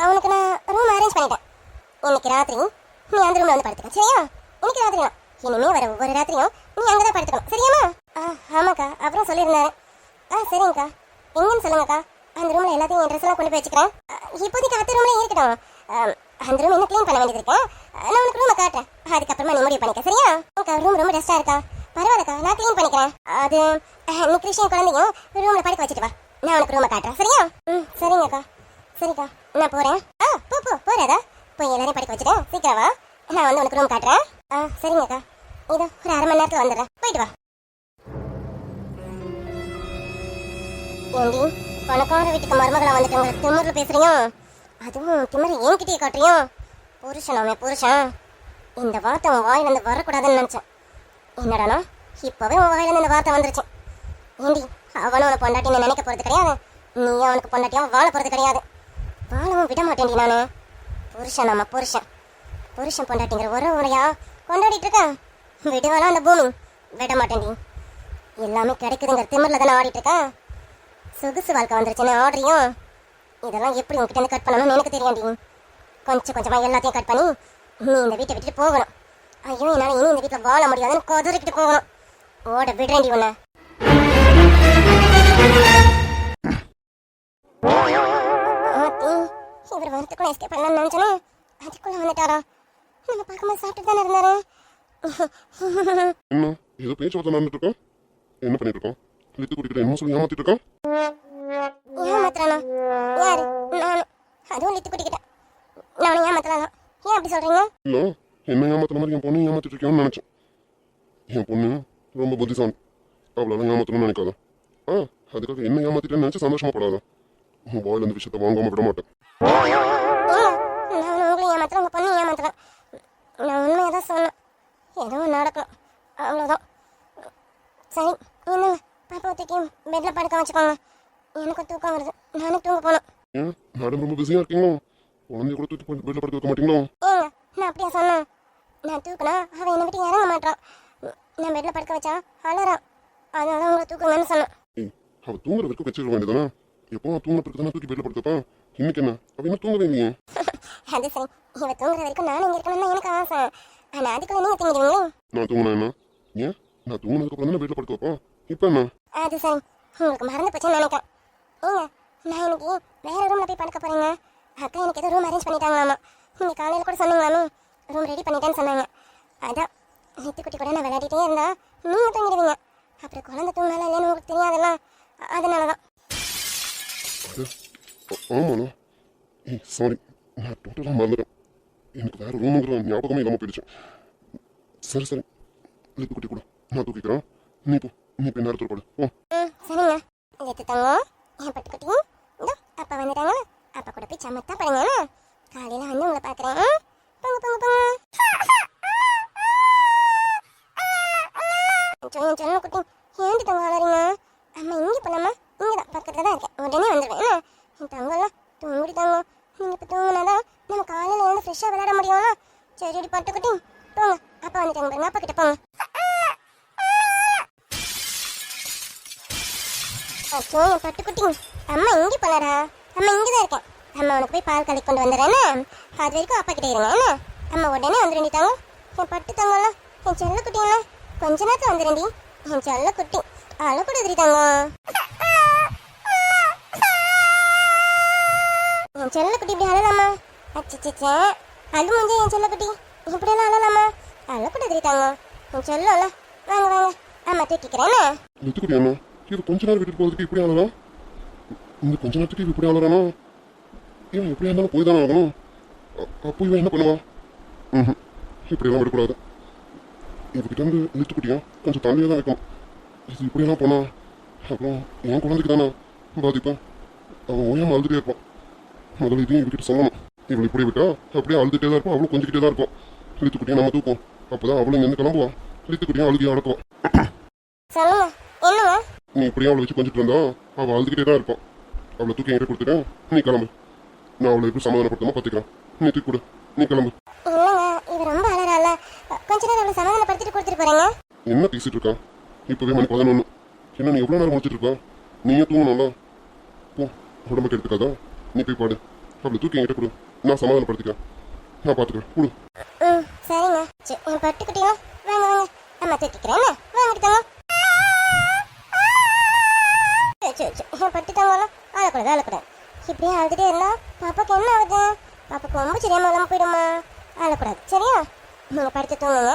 அவனுக்கு நான் ரூம் அரேஞ்ச் பண்ணிட்டேன். இன்னைக்கு ராத்திரி நீ அந்த ரூம்ல வந்து படுத்துக்க, சரியா? இன்னைக்கு ராத்திரி தான், இனிமே வர ஒவ்வொரு ராத்திரியும் நீ அங்கதான் படுத்துக்கணும், சரியாமா? ஆமாக்கா, அப்புறம் சொல்லியிருந்தாரு. சரிங்கக்கா, எங்கன்னு சொல்லுங்கக்கா. அந்த ரூம்ல எல்லாத்தையும் என் ட்ரெஸ் எல்லாம் கொண்டு போய் வச்சுக்கிறேன். இப்போதைக்கு அடுத்த ரூம்ல இருக்கட்டும். அந்த ரூம் இன்னும் க்ளீன் பண்ண வேண்டியது இருக்கு. நான் உனக்கு ரூமை காட்டுறேன், அதுக்கப்புறமா நீ முடிவு பண்ணிக்க, சரியா? உனக்கு ரூம் ரொம்ப டஸ்டா இருக்கா? பரவாயில்லக்கா, நான் க்ளீன் பண்ணிக்கிறேன். அது நீ கிருஷ்ணன் குழந்தையும் ரூம்ல படுக்க வச்சுட்டு வா, நான் உனக்கு ரூமை காட்டுறேன், சரியா? சரிங்கக்கா. சரிக்கா, நான் போறேன். போறாதா, போய் எல்லாரையும் படுக்க வச்சுட்டு சீக்கிரம் வா, நான் வந்து உனக்கு ரூம் காட்டுறேன். சரிங்கக்கா, இதோ ஒரு அரை மணி நேரத்துல வந்துடுறேன், போயிட்டு வா. ஏண்டி, பணக்கார வீட்டுக்கு மருமகளை வந்துட்டு உங்களுக்கு திமிரில் பேசுறீங்க? அதுவும் திமிரு என்கிட்டயே காட்டுறியும்? புருஷனாமே புருஷன், இந்த வார்த்தை உன் வாயிலிருந்து வரக்கூடாதுன்னு நினைச்சேன். என்னடானா இப்பவே உன் வாயிலிருந்து இந்த வார்த்தை வந்துருச்சு. ஏண்டி, அவனும் உன பொண்டாட்டின்னு நினைக்க போறது கிடையாது, நீயும் அவனுக்கு பொண்டாட்டியா வாழ போறது கிடையாது. வாழவும் விட மாட்டேன்டி நானு. புருஷனாமா புருஷன், புருஷன் பொண்டாட்டிங்கிற ஒரு முறையா கொண்டாடிட்டு இருக்கேன். விடுவாளா அந்த பூமி? விட மாட்டேன்டி. எல்லாமே கிடைக்குதுங்கிற திமிரில் தானே ஆடிட்டு இருக்கேன். சொகுசு வாழ்க்கை வந்துருச்சுன்னு ஆடுறியும். இதெல்லாம் எப்படி உங்ககிட்ட இருந்து கட் பண்ணணும்னு எனக்கு தெரியாண்டி. கொஞ்சம் கொஞ்சமா எல்லாத்தையும் கட் பண்ணி நீ இந்த வீட்டை விட்டுட்டு போகணும். ஐயோ, என்னால் இனி இந்த வீட்டில் வாழ முடியாதுன்னு கொதறிக்கிட்டு போகணும். ஓட விடுறேன்டி உன்னை. இவர் வரத்துக்குள்ள எஸ்கேப் பண்ணலாம்னு நினைச்சனே, அதுக்குள்ள வந்துட்டாரா? நம்ம பார்க்கும்போது சாப்பிட்டு தானே இருந்தாரு. என்ன ஏதோ பேச்சுவார்த்தை நடந்துட்டு இருக்கோம்? என்ன பண்ணிட்டு இருக்கோம்? லித்து குடிக்கிட்ட என்ன சொல்லி ஏமாத்திட்டு இருக்கான்? ஏமாத்துறானா? யாரு? நானு. அதுவும் லித்து குடிக்கிட்டேன். நானும் ஏமாத்துறானா? ஏன் அப்படி சொல்றீங்க? இல்ல, என்ன ஏமாத்துற மாதிரி என் பொண்ணு ஏமாத்திட்டு இருக்கியோன்னு நினைச்சேன். என் பொண்ணு ரொம்ப புத்திசாலி, அவளால ஏமாத்தணும்னு நினைக்காத. அதுக்காக என்ன ஏமாத்திட்டேன்னு நினைச்சு சந்தோஷமா படாத. உன் வாயில இந்த விஷயத்த வாங்காம விட மாட்டேன். நான் உங்களை ஏமாத்துறேன், உங்க பொண்ணு ஏமாத்துறேன். நான் உண்மையை தான் சொன்னேன். எதுவும் நடக்கும், அவ்வளோதான். சரி, என்னங்க பாப்பா தூக்கி பெட்ல படுக்க வச்சுக்கோங்க. எனக்கு தூக்கம் வருது, நானும் தூங்க போகணும். ஏன் மேடம் ரொம்ப பிஸியா இருக்கீங்களோ? குழந்தைய கூட தூக்கி பெட்ல படுக்க வைக்க மாட்டீங்களோ? ஏங்க, நான் அப்படியா சொன்னேன்? நான் தூக்குனா அவன் என்னை விட்டு இறங்க மாட்டான். நான் பெட்ல படுக்க வச்சா அழறான், அதனால உங்களை தூக்குங்கன்னு சொன்னேன். அவ தூங்குற வரைக்கும் வச்சிருக்க வேண்டியதானே? எப்போ தூங்க பிறகு தானே தூக்கி பெட்ல படுத்தப்பா? இன்னைக்கு என்ன அவ என்ன தூங்கவே இல்லையே? அது சரி, இவ தூங்குற வரைக்கும் நானும் இங்க இருக்கணும்னு எனக்கு ஆசை. ஆனா அதுக்குள்ள நீங்க தூங்கிடுவீங்களே. நான் தூங்கினா என்ன? ஏன் நான் தூங்கினதுக்கு அப்புறம் தானே பெட்ல படுக்க வைப்பா? இப்போ என்ன? அது சரி, உங்களுக்கு மறந்து போச்சுன்னு நினைக்கிறேன். ஏங்க, நான் இன்னைக்கு வேற ரூம்ல போய் படுக்க போறேங்க. அக்கா எனக்கு ஏதோ ரூம் அரேஞ்ச் பண்ணிட்டாங்களாமா. நீங்க காலையில கூட சொன்னீங்களாமே ரூம் ரெடி பண்ணிட்டேன்னு சொன்னாங்க. அதான் நித்து குட்டி கூட நான் விளையாடிட்டே இருந்தா நீங்க தூங்கிடுவீங்க. அப்புறம் குழந்தை தூங்கினாலும் இல்லைன்னு உங்களுக்கு தெரியாதுல்ல, அதனாலதான். ஆமாண்ணா, சாரி, நான் டோட்டலாக மறந்துட்டேன். எனக்கு வேற ரூமுங்கிற ஞாபகமே இல்லாமல் போயிடுச்சு. சரி லித்து குட்டி கூட நான் தூக்கிக்கிறேன். நீ இப்போ நேரத்தில் படு. சரிங்க. லித்து தங்கம், என் பட்டுக்குட்டி, இதோ அப்பா வந்துட்டாங்க. அப்பா கூட போய் சமத்தா படுங்க. காலையில வந்து உங்களை பார்க்குறேன். பொங்க சொன்ன குட்டி, ஏன்டி தங்க வளரீங்க? அம்மா இங்கே போலாமா? இங்கே தான் பக்கத்தில் தான் இருக்கேன், உடனே வந்துடுவேன். என் தங்கம்லாம் ஃப்ரெஷ்ஷாக விளையாட முடியும்னா சரி பட்டுக்குட்டி போங்க. அப்பா வந்துட்டாங்க பாருங்க, அப்பா கிட்ட போங்க. அச்சோ என் பட்டுக்குட்டி, அம்மா இங்கே போனாரா? அம்மா இங்கே தான் இருக்கேன். அம்மா உனக்கு போய் பால் கலக்கி கொண்டு வந்துடுறேன்னு அது வரைக்கும் அப்பா கிட்டே இருங்க என்ன? அம்மா உடனே வந்துருண்டிட்டாங்க. என் பட்டு தங்கம்லாம், என் செல்ல குட்டிங்களாம் கொஞ்ச நேரத்தில் வந்துருண்டி. என் செல்ல குட்டி அழ கூட எதிரிட்டாங்க. என் செல்ல குட்டி இப்படி அழலாமா? அச்சிச்சே அழு முடிஞ்ச என் செல்ல குட்டி இப்படியெல்லாம் அழலாமா? அழ கூட எதிரிட்டாங்க. என் செல்லம்ல வாங்க வாங்க அம்மா தூக்கிக்கிறேன்னு. நெத்துக்குடி அண்ணா இது கொஞ்ச நேரம் விட்டுட்டு போகிறதுக்கு இப்படி ஆளலாம். இந்த கொஞ்ச நேரத்துக்கு இது இப்படி ஆளறானா? இவன் எப்படியா இருந்தாலும் போய் தானே ஆகணும். அப்போ இவன் என்ன பண்ணுவான்? இப்படியெல்லாம் விடக்கூடாது. இவகிட்ட இருந்து நெத்துக்குட்டியா கொஞ்சம் தள்ளியே தான் வைக்கணும். இது இப்படியெல்லாம் போனா அப்புறம் என் குழந்தைக்கு தானே பாதிப்பேன். அவன் ஓயாம அழுதுட்டே இருப்பான். முதல்ல இதையும் இவகிட்ட சொல்லணும். இவளை இப்படி விட்டா அப்படியே அழுதுட்டே தான் இருப்பான். அவளும் கொஞ்சிக்கிட்டே தான் இருப்பான். லித்துக்குட்டியை நம்ம தூக்கும். அப்போதான் அவளும் இங்கேருந்து கிளம்புவான். லித்துக்குட்டியும் அழுகியா அடக்குவான். சொல்லுங்க என்னங்க? நீ இப்படியே அவளை வச்சு கொஞ்சிட்டு இருந்தா அவள் அழுதுகிட்டே தான் இருப்பான். அவளை தூக்கி என்கிட்ட கொடுத்துட்டேன். நீ கிளம்பு. நான் அவளை எப்படி சமாதானப்படுத்தாம பார்த்துக்கிறேன். நீ தூக்கி கொடு. நீ கிளம்பு. இல்லைங்க இவ ரொம்ப அழறால. கொஞ்ச நேரம் அவளை சமாதானப்படுத்திட்டு கொடுத்துட்டு போறேங்க. என்ன பேசிட்டு இருக்கான்? இப்பவே மணி 11. என்ன நீ எவ்வளோ நேரம் முடிச்சிட்டு இருக்கா? நீயே தூங்கணும்ல. போ உடம்புக்கு எடுத்துக்காதா. நீ போய் பாடு. அவளை தூக்கி என்கிட்ட கொடு. நான் சமாதானப்படுத்திக்கிறேன். நான் பார்த்துக்கிறேன். கொடு. சரிங்க. என் பட்டுக்குட்டியும் வாங்க வாங்க அம்மா தூக்கிக்கிறேன். வாங்கிட்டாங்க. என் பட்டு தாங்கலாம் அழக்கூடாது அழக்கூடாது. இப்படியே அழுதுட்டே இருந்தா பாப்பாக்கு என்ன ஆகுது? பாப்பாக்கு ரொம்ப சரியாம இல்லாம போயிடுமா? அழக்கூடாது சரியா? நீங்க படுத்து தூங்குங்க.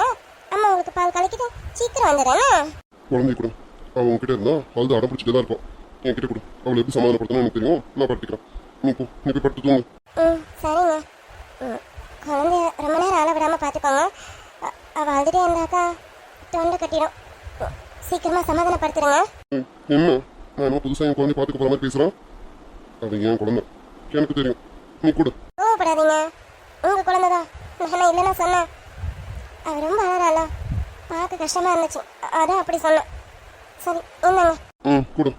அம்மா உங்களுக்கு பால் கலக்கிட்டு சீக்கிரம் வந்துடுறேன். குழந்தை கொடு. அவன் உங்ககிட்ட இருந்தா அழுது அடம் பிடிச்சிட்டே தான் இருப்பான். என்கிட்ட கொடு. அவளை எப்படி சமாதானப்படுத்தணும் எனக்கு தெரியும். நான் படுத்துக்கிறேன். நீ போ. நீ போய் படுத்து தூங்கு. சரிங்க. குழந்தைய ரொம்ப நேரம் அழ விடாம பார்த்துக்கோங்க. அவள் அழுதுட்டே இருந்தாக்கா தொண்டை கட்டிடும். சீக்கிரமா சமாதானப்படுத்துருங்க. என்ன நான் என்ன புதுசாக என் குழந்தை பார்த்துக்க போகிற மாதிரி பேசுகிறான்? அது ஏன் குழந்தை எனக்கு தெரியும். நீ கொடு. கோவப்படாதீங்க. உங்க குழந்தைதான். நான் இல்லைன்னா சொன்னேன். அவ ரொம்ப அழறாளா? பார்க்க கஷ்டமா இருந்துச்சு. அதான் அப்படி சொன்னேன். சரி என்னங்க? கொடு.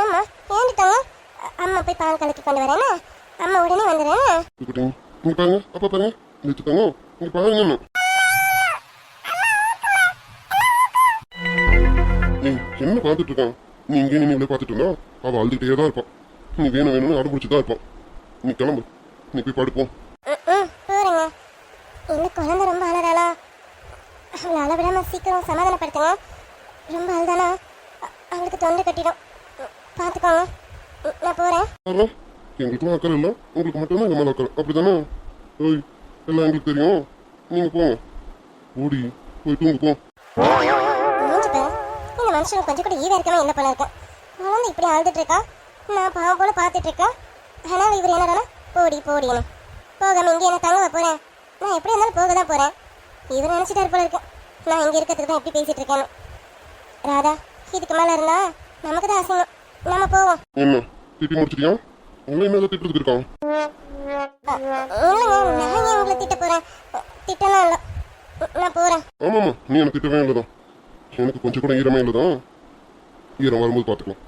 ஏம்மா ஏன்ட்டாங்க? அம்மா போய் பால் கலக்கி கொண்டு வரேன்னா அம்மா உடனே வந்துடுறேன். இங்க பாருங்க. அப்பா பாருங்க. நிறுத்துட்டாங்க. இங்க பாருங்க. என்ன பார்த்துட்டு இருக்கான்? நீ இங்கே நீ இவ்வளோ பார்த்துட்டு இருந்தா அவள் அழுதுகிட்டே தான் இருப்பான். நீ வேணும் வேணும்னு அடம் பிடிச்சி தான் இருப்பான். நீ கிளம்பு. நீ போய் படுப்போம். போறேங்க. என்ன குழந்தை ரொம்ப அழறாளா? அவளை அழ விடாம சீக்கிரம் சமாதானப்படுத்துங்க. ரொம்ப அழுதானா அவளுக்கு தொண்டை கட்டிடும். பார்த்துக்கோங்க. நான் போறேன். எங்களுக்குலாம் அக்கறை இல்லை. உங்களுக்கு மட்டும்தான் எங்கள் மேலே அக்கறை. அப்படித்தானே? ஓய் எல்லாம் எங்களுக்கு தெரியும். நீங்கள் போங்க. ஓடி போய் தூங்கு போ. இந்த மனுஷன் கொஞ்சம் கூட ஈவ இருக்கவே இல்லை போல இருக்கேன். குழந்தை இப்படி அழுதுட்டு இருக்கா. நான் பாவம் போல பார்த்துட்டு இருக்கேன். அதனால இவர் என்னடானா போடி போடின்னு போகாம இங்கே என்ன தங்க போறேன். நான் எப்படி இருந்தாலும் போக தான் போறேன். இவர் நினைச்சிட்டாரு போல இருக்கேன். நான் இங்கே இருக்கிறதுக்கு தான் எப்படி பேசிட்டு இருக்கேன்னு. ராதா இதுக்கு மேல இருந்தா நமக்கு தான் அசிங்கம். நம்ம போவோம். என்ன திட்டி முடிச்சிட்டியா? உங்களை என்ன திட்டுறதுக்கு இருக்கான்? இல்லைங்க நான் ஏன் உங்களை திட்ட போறேன்? திட்டலாம் இல்லை. நான் போறேன். ஆமாம்மா நீ எனக்கு திட்டவே இல்லைதான். எனக்கு கொஞ்சம் கூட ஈரமே இல்லைதான். ஈரம் வரும்போது பார்த்துக்கலாம்.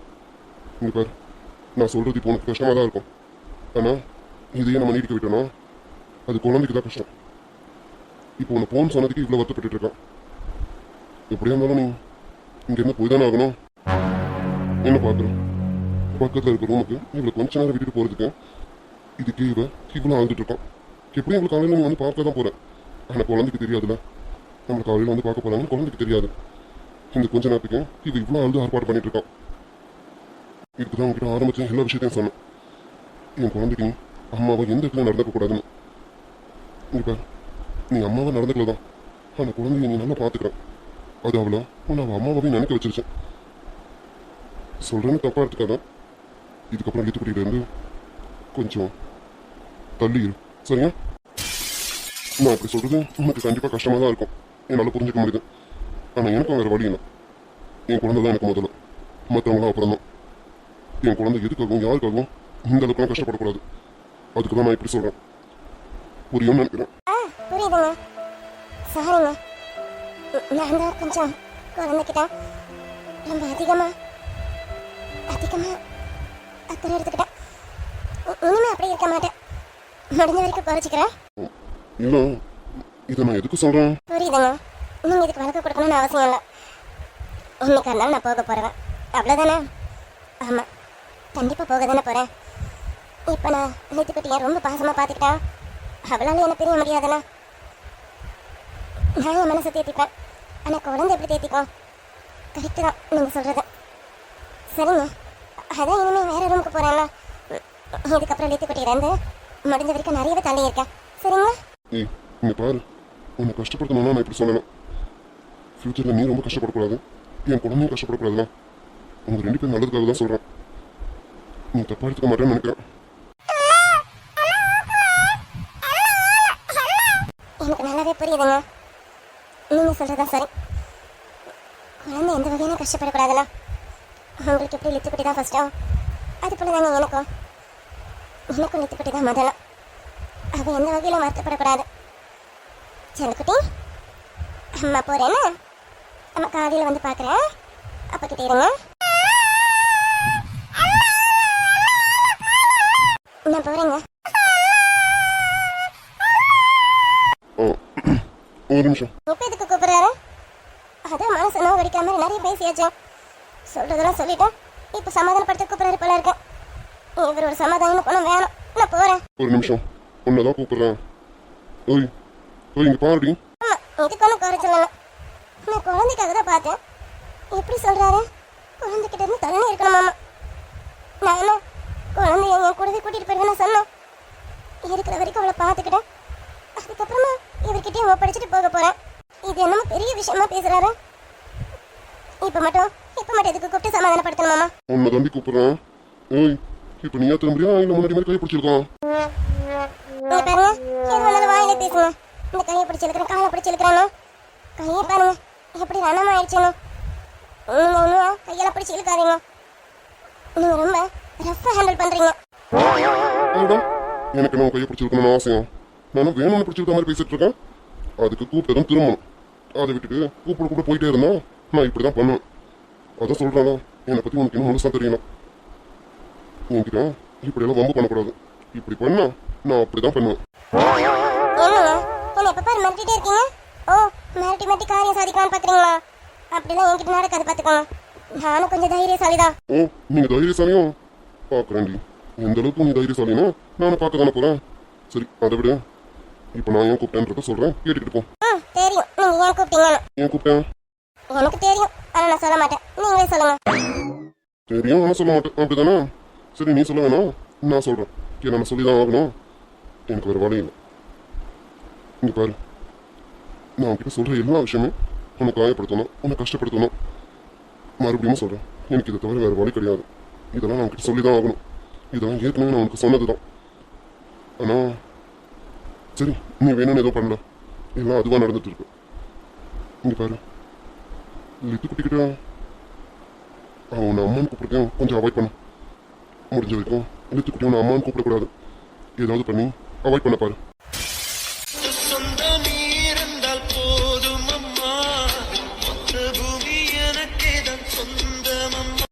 இங்கே பாரு நான் சொல்கிறது இப்போ உனக்கு கஷ்டமாக தான் இருக்கும். ஆனால் இதையே நம்ம நீடிக்க விட்டோம்னா அது குழந்தைக்கு தான் கஷ்டம். இப்போ உன்னை போன்னு சொன்னதுக்கு இவ்வளோ வருத்தப்பட்டு இருக்கான். எப்படியா இருந்தாலும் நீ இங்கேருந்து போய் தானே ஆகணும். என்ன பார்க்குறேன்? பக்கத்தில் இருக்க ரூமுக்கு இவ்வளோ கொஞ்ச நேரம் விட்டுட்டு போகிறதுக்கு இதுக்கு இவ்வளோ அழுதுட்டு இருக்கான். எப்படி இவ்வளோ காலையில் நீ வந்து பார்க்க தான் போகிறேன். ஆனால் குழந்தைக்கு தெரியாதுல்ல. நம்மளை காலையில் வந்து பார்க்க போகிறாங்கன்னு குழந்தைக்கு தெரியாது. இந்த கொஞ்ச நேரத்துக்கு இவன் இவ்வளோ அழுது ஆர்ப்பாடு பண்ணிட்டு இருக்கான். இதுக்கு தான் உங்ககிட்ட ஆரம்பிச்சு எல்லா விஷயத்தையும் சொன்னேன். என் குழந்தைக்கு அம்மாவை எந்த இடத்துல நடந்துக்க கூடாதுன்னு. இப்போ நீ அம்மாவை நடந்துக்கலதான். அந்த குழந்தைய நீ நல்லா பார்த்துக்கிறேன். அது அவளை உன்னை அவள் அம்மாவே நினைக்க வச்சிருச்சு. சொல்றேன்னு தப்பா எடுத்துக்காதான். இதுக்கப்புறம் லித்துக்குட்டியிலேருந்து கொஞ்சம் தள்ளி இரு சரியா? நான் அப்படி சொல்றது உனக்கு கண்டிப்பாக கஷ்டமாக தான் இருக்கும். என்னால் புரிஞ்சுக்க முடியுது. ஆனால் எனக்கும் வேறு வழி இல்லை. என் குழந்தை தான் எனக்கு முதல்ல. மற்றவங்களாம் அப்புறம் தான். என் குழந்தை எதுக்காகவும் யாருக்காகவும் இந்த அளவுக்குலாம் கஷ்டப்படக்கூடாது. அதுக்கு தான் நான் இப்படி சொல்கிறேன். புரியும்னு நினைக்கிறேன். புரியுதுங்க. சாரிங்க. நான் தான் கொஞ்சம் குழந்தைகிட்ட ரொம்ப அதிகமாக அதிகமா அக்கறை எடுத்துக்கிட்டேன். இனிமே அப்படி இருக்க மாட்டேன். முடிஞ்ச வரைக்கும் குறைச்சிக்கிறேன். இல்ல இதை நான் எதுக்கு சொல்றேன்? புரியுதுங்க. நீங்க இதுக்கு வழக்கு கொடுக்கணும்னு அவசியம் இல்லை. இன்னைக்கு இருந்தாலும் நான் போக போறேன், அவ்வளவுதானே? ஆமா, கண்டிப்பா போக தானே போறேன். இப்ப நான் நித்துக்குட்டியை ரொம்ப பாசமா பாத்துக்கிட்டேன். அவளால என்ன பிரிய முடியாதுண்ணா. நான் என் மனசை தேத்திப்பேன், ஆனா குழந்தை எப்படி தேத்திக்கும்? கரெக்டு தான் நீங்க சொல்றது. சரிங்க, அதான் இனிமே வேற ரூமுக்கு போறேன்ல. இதுக்கப்புறம் நித்துக்குட்டியில இருந்து முடிஞ்ச வரைக்கும் நிறையவே தள்ளி இருக்கேன். சரிங்களா? ஏய் இங்க பாரு, உன்னை கஷ்டப்படுத்தணும்னா நான் இப்படி சொல்லணும். ஃபியூச்சர்ல நீ ரொம்ப கஷ்டப்படக்கூடாது, என் குழந்தையும் கஷ்டப்படக்கூடாதுல. உங்க ரெண்டு பேரும் நல்லதுக்காக தான் சொல்றேன். நீ தப்பா எடுத்துக்க மாட்டேன்னு நினைக்கிறேன். எனக்கு நல்லாவே புரியுதுங்க. நீங்க சொல்றதா சரி. குழந்தை எந்த வகையிலும் கஷ்டப்படக்கூடாதுல்ல. உங்களுக்கு எப்படி லித்துக்குட்டி தான் ஃபர்ஸ்டோ, அது போல தாங்க எனக்கும் லித்துக்குட்டி தான் முதல்ல. அவ எந்த வகையிலும் வருத்தப்படக்கூடாது. செல்லக்குட்டி, அம்மா போறேன்னா அம்மா காலையில் வந்து பார்க்குறேன். அப்போ கிட்டே இருங்க. நான் போறேங்க. ஒரு நிமிஷம். இப்போ எதுக்கு கூப்பிடுறாரு? அதான் மனசு நோவு அடிக்காம மாதிரி நிறைய பேசியாச்சு. சொல்றதெல்லாம் சொல்லிட்டேன். இப்போ சமாதானப்படுத்த கூப்பிடுறாரு போல இருக்கேன். இவர் ஒரு சமாதானம் குணம் வேணும். நான் போறேன். ஒரு நிமிஷம், உன்னதான் கூப்பிடுறேன். ஓய் ஓய் இங்க பாருடி. ஆமா, இதுக்கு ஒன்றும் குறைச்சல. நான் குழந்தைக்காக தான் பார்த்தேன். எப்படி சொல்றாரு? குழந்தைகிட்ட இருந்து தள்ளி இருக்கணுமாமா. நான் என்ன குழந்தைய என் கூடவே கூட்டிட்டு போயிருவேன்னு சொன்னேன். இருக்கிற வரைக்கும் அவளை பார்த்துக்கிட்டேன். அதுக்கப்புறமா இவர்கிட்டயும் ஒப்படைச்சிட்டு போக போறேன். இது என்னமோ பெரிய விஷயமா பேசுறாரு. இப்ப மட்டும் எதுக்கு கூப்பிட்டு சமாதானப்படுத்தணுமாமா? உன்னை தாண்டி கூப்பிடுறேன். ஓய் இப்ப நீயா திரும்பியா இல்ல முன்னாடி மாதிரி கை பிடிச்சிருக்கோம்? இங்க பாருங்க, எது வந்தாலும் வாயில பேசுங்க. இந்த கையை பிடிச்சிருக்கிறேன், காலை பிடிச்சிருக்கிறேன்னு கையை பாருங்க எப்படி ரணமா ஆயிடுச்சுன்னு. நீங்க ஒண்ணும் கையெல்லாம் பிடிச்சி இழுக்காதீங்க. நீங்க ரொம்ப ரஃபா ஹேண்டில் பண்றீங்க. அடடா, எனக்கு நான் கையை பிடிச்சிருக்கணும்னு அவசியம். நானும் வேணும்னு பிடிச்சிருக்க மாதிரி பேசிட்டு இருக்கேன். அதுக்கு கூப்பிட்டதும் திரும்பணும். அதை விட்டுட்டு கூப்பிட போயிட்டே இருந்தா நான் இப்படிதான் பண்ணுவேன். அதான் சொல்றாங்க, என்னை பத்தி உனக்கு இன்னும் முழுசா தெரியணும். என்கிட்ட இப்படியெல்லாம் வம்பு பண்ணக்கூடாது. இப்படி பண்ணா நான் அப்படிதான் பண்ணுவேன். என்னங்க என்ன எப்ப பாரு மிரட்டிட்டே இருக்கீங்க? ஓ, மிரட்டி காரியம் சாதிக்கலாம்னு பாக்குறீங்களா? அப்படிலாம் என்கிட்ட நடக்காது, பாத்துக்கோங்க. நானும் கொஞ்சம் தைரியசாலிதான். ஓ, நீங்க தைரியசாலியும் பாக்குறேன்டி. எந்த அளவுக்கு நீ தைரியசாலினா நானும் பார்க்க தானே போறேன். சரி, அதை விட இப்ப நான் ஏன் கூப்பிட்டேன்றத சொல்றேன், கேட்டுக்கிட்டு போ. தெரியும் நீங்க ஏன் கூப்பிட்டீங்கன்னு. ஏன் கூப்பிட்டேன்? எனக்கு தெரியும், ஆனா நான் சொல்ல மாட்டேன். நீங்களே சொல்லுங்க. தெரியும், நான் சொல்ல மாட்டேன், அப்படிதானே? சரி, நீ சொல்ல வேணாம், நான் சொல்றேன். ஏன்னா நான் சொல்லிதான் ஆகணும். எனக்கு வேற வழி இல்லை. இங்க பாரு, நான் உன்கிட்ட சொல்ற எல்லா விஷயமே உன்னை காயப்படுத்தணும், உன்னை கஷ்டப்படுத்தணும். மறுபடியும் சொல்றேன், எனக்கு இதை தவிர வேற வழி கிடையாது. இதெல்லாம் நான் உன்கிட்ட சொல்லிதான் ஆகணும். இதெல்லாம் ஏற்கனவே நான் உனக்கு சொன்னதுதான். ஆனா சரி, நீ வேணும்னு ஏதோ பண்ணல, எல்லாம் அதுவா நடந்துட்டு இருக்கு. இங்க பாரு, லித்து குட்டிக்கிட்ட அவன் உன்னை அம்மான்னு கூப்பிட்டுருக்கேன், கொஞ்சம் அவாய்ட் பண்ண. முடிஞ்ச வரைக்கும் லித்து குட்டி உன்னை அம்மான்னு கூப்பிடக்கூடாது. ஏதாவது பண்ணி அவாய்ட் பண்ண பாரு.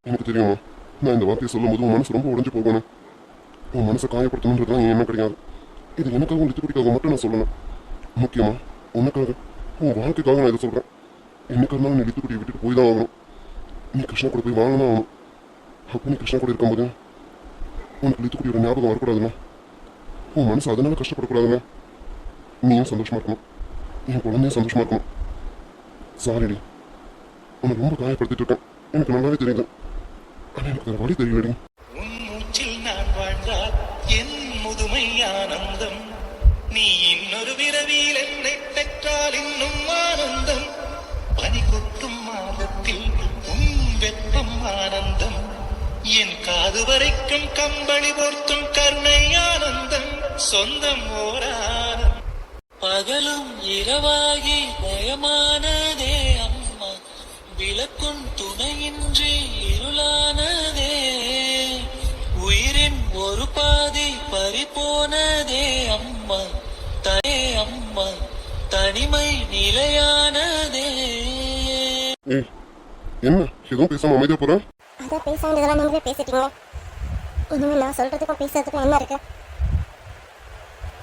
எனக்கு தெரியுமா, நான் இந்த வார்த்தையை சொல்லும் போது உன் மனசு ரொம்ப உடஞ்சு போகணும். உன் மனசை காயப்படுத்தணுன்றதுலாம் என் எண்ணம் கிடையாது. இது எனக்காகவும் லித்து குட்டிக்காக மட்டும் நான் சொல்லணும். முக்கியமா உனக்காக, உன் வாழ்க்கைக்காக நான் இதை சொல்றேன். என்னைக்கு இருந்தாலும் நீ லித்து குட்டியை விட்டுட்டு போய் தான் ஆகணும். நீ கிருஷ்ணா கூட போய் வாழணும் ஆகணும். அப்போ நீ கிருஷ்ணா கூட இருக்கும்போது உனக்கு லித்து குட்டியோட ஞாபகம் வரக்கூடாதுண்ணா. உன் மனசு அதனால கஷ்டப்படக்கூடாதுண்ணா. நீயும் சந்தோஷமா இருக்கணும், என் குழந்தையும் சந்தோஷமா இருக்கணும். சாரிடி, உனக்கு ரொம்ப காயப்படுத்திட்டு இருக்கேன், எனக்கு நல்லாவே தெரியுது. ஆனா எனக்கு வேற வழி தெரியலடி. நான் வாழ்ந்தால் என் முதுமை ஆனந்தம். நீ இன்னொரு விரவியில் என்னை பெற்றால் இன்னும் ஆனந்தம். பனி கொட்டும் மாதத்தில் உன் வெப்பம் ஆனந்தம். என் காது வரைக்கும் கம்பளி போர்த்தும் கருணை ஆனந்தம். சொந்தம் ஓரானம். பகலும் இரவாகி பயமானதே அம்மா. விளக்கும் துணையின்றி இருளானதே. உயிரின் ஒரு பாதி பறிபோனதே அம்மா. அம்மா தனிமை நிலையானதே. ஏய், என்ன எதுவும் பேசாம அமைதியா போற? அதான் பேச வேண்டியதெல்லாம் நீங்களே பேசிட்டீங்களே. இனிமேல் நான் சொல்றதுக்கும் பேசுறதுக்கும் என்ன இருக்கு?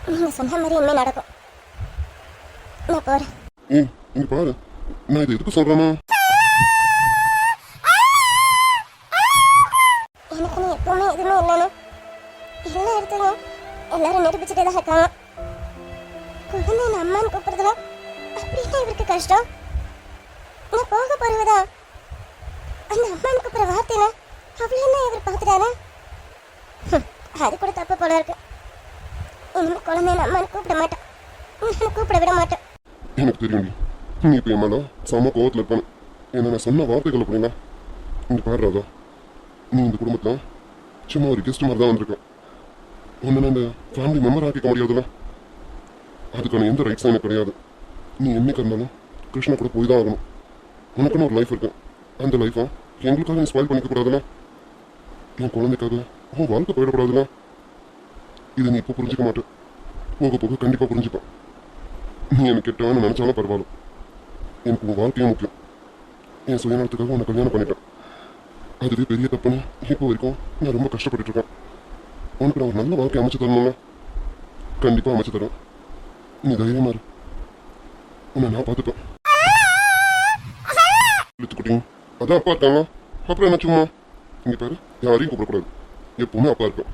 நீங்க சொன்ன மாதிரி இனிமே நடக்கும். நான் போறேன். ஏய் இங்க பாரு, நான் இது எதுக்கு சொல்றேன்னா, எனக்கு நீ எப்பவுமே எதுவுமே இல்லைன்னு எல்லா இடத்துலையும் எல்லாரும் நிரூபிச்சுட்டே தான் இருக்காங்க. குழந்தை என் அம்மான்னு கூப்பிடுறதுல அப்படியே இவருக்கு கஷ்டம். நான் போக போறவதா அந்த அம்மான்னு கூப்பிடுற வார்த்தையில அவ்வளோ என்ன இவர் பார்த்துட்டாரு. அது கூட தப்பு போல இருக்கு. இனிமே குழந்தை என் அம்மான்னு கூப்பிட மாட்டேன், நான் கூப்பிட விட மாட்டேன். எனக்கு தெரியும் நீ இப்போ என் மேல செம கோவத்தில் இருப்பேன். என்ன நான் சொன்ன வார்த்தைகள் அப்படின்னா, இங்க பாரு ராதா, நீ இந்த குடும்பத்தில் சும்மா ஒரு கெஸ்ட் மாதிரி தான் வந்திருக்க. உன்னை நான் இந்த ஃபேமிலி மெம்பர் ஆக்கிக்க முடியாதுல்ல. அதுக்கான எந்த ரைட்ஸும் எனக்கு கிடையாது. நீ என்னைக்கு இருந்தாலும் கிருஷ்ணா கூட போய் தான் ஆகணும். உனக்குன்னு ஒரு லைஃப் இருக்கு. அந்த லைஃபை எங்களுக்காக நீ ஸ்பாயில் பண்ணிக்க கூடாதுல்ல. என் குழந்தைக்காக உன் வாழ்க்கை போயிடக்கூடாதுல்ல. இதை நீ இப்போ புரிஞ்சுக்க மாட்டேன், போக போக கண்டிப்பாக புரிஞ்சுப்பேன். நீ எனக்கு கெட்டவன்னு நினைச்சாலும் பரவாயில்ல, எனக்கு உன் வாழ்க்கையே முக்கியம். என் சுயநலத்துக்காக உன்னை கல்யாணம் பண்ணிட்டேன். அதுவே பெரிய தப்புன்னு இப்போ வரைக்கும் நான் ரொம்ப கஷ்டப்பட்டு இருக்கேன். உனக்கு நான் ஒரு நல்ல வாழ்க்கை அமைச்சு தரணும்ல, கண்டிப்பாக அமைச்சு தரேன். நீ தைரியமா இரு, உன்னை நான் பார்த்துப்பேன். குட்டி அதான் அப்பா இருக்காங்க, அப்புறம் என்ன சும்மா. இங்க பாரு, யாரையும் கூப்பிடக்கூடாது, எப்பவுமே அப்பா இருக்கும்.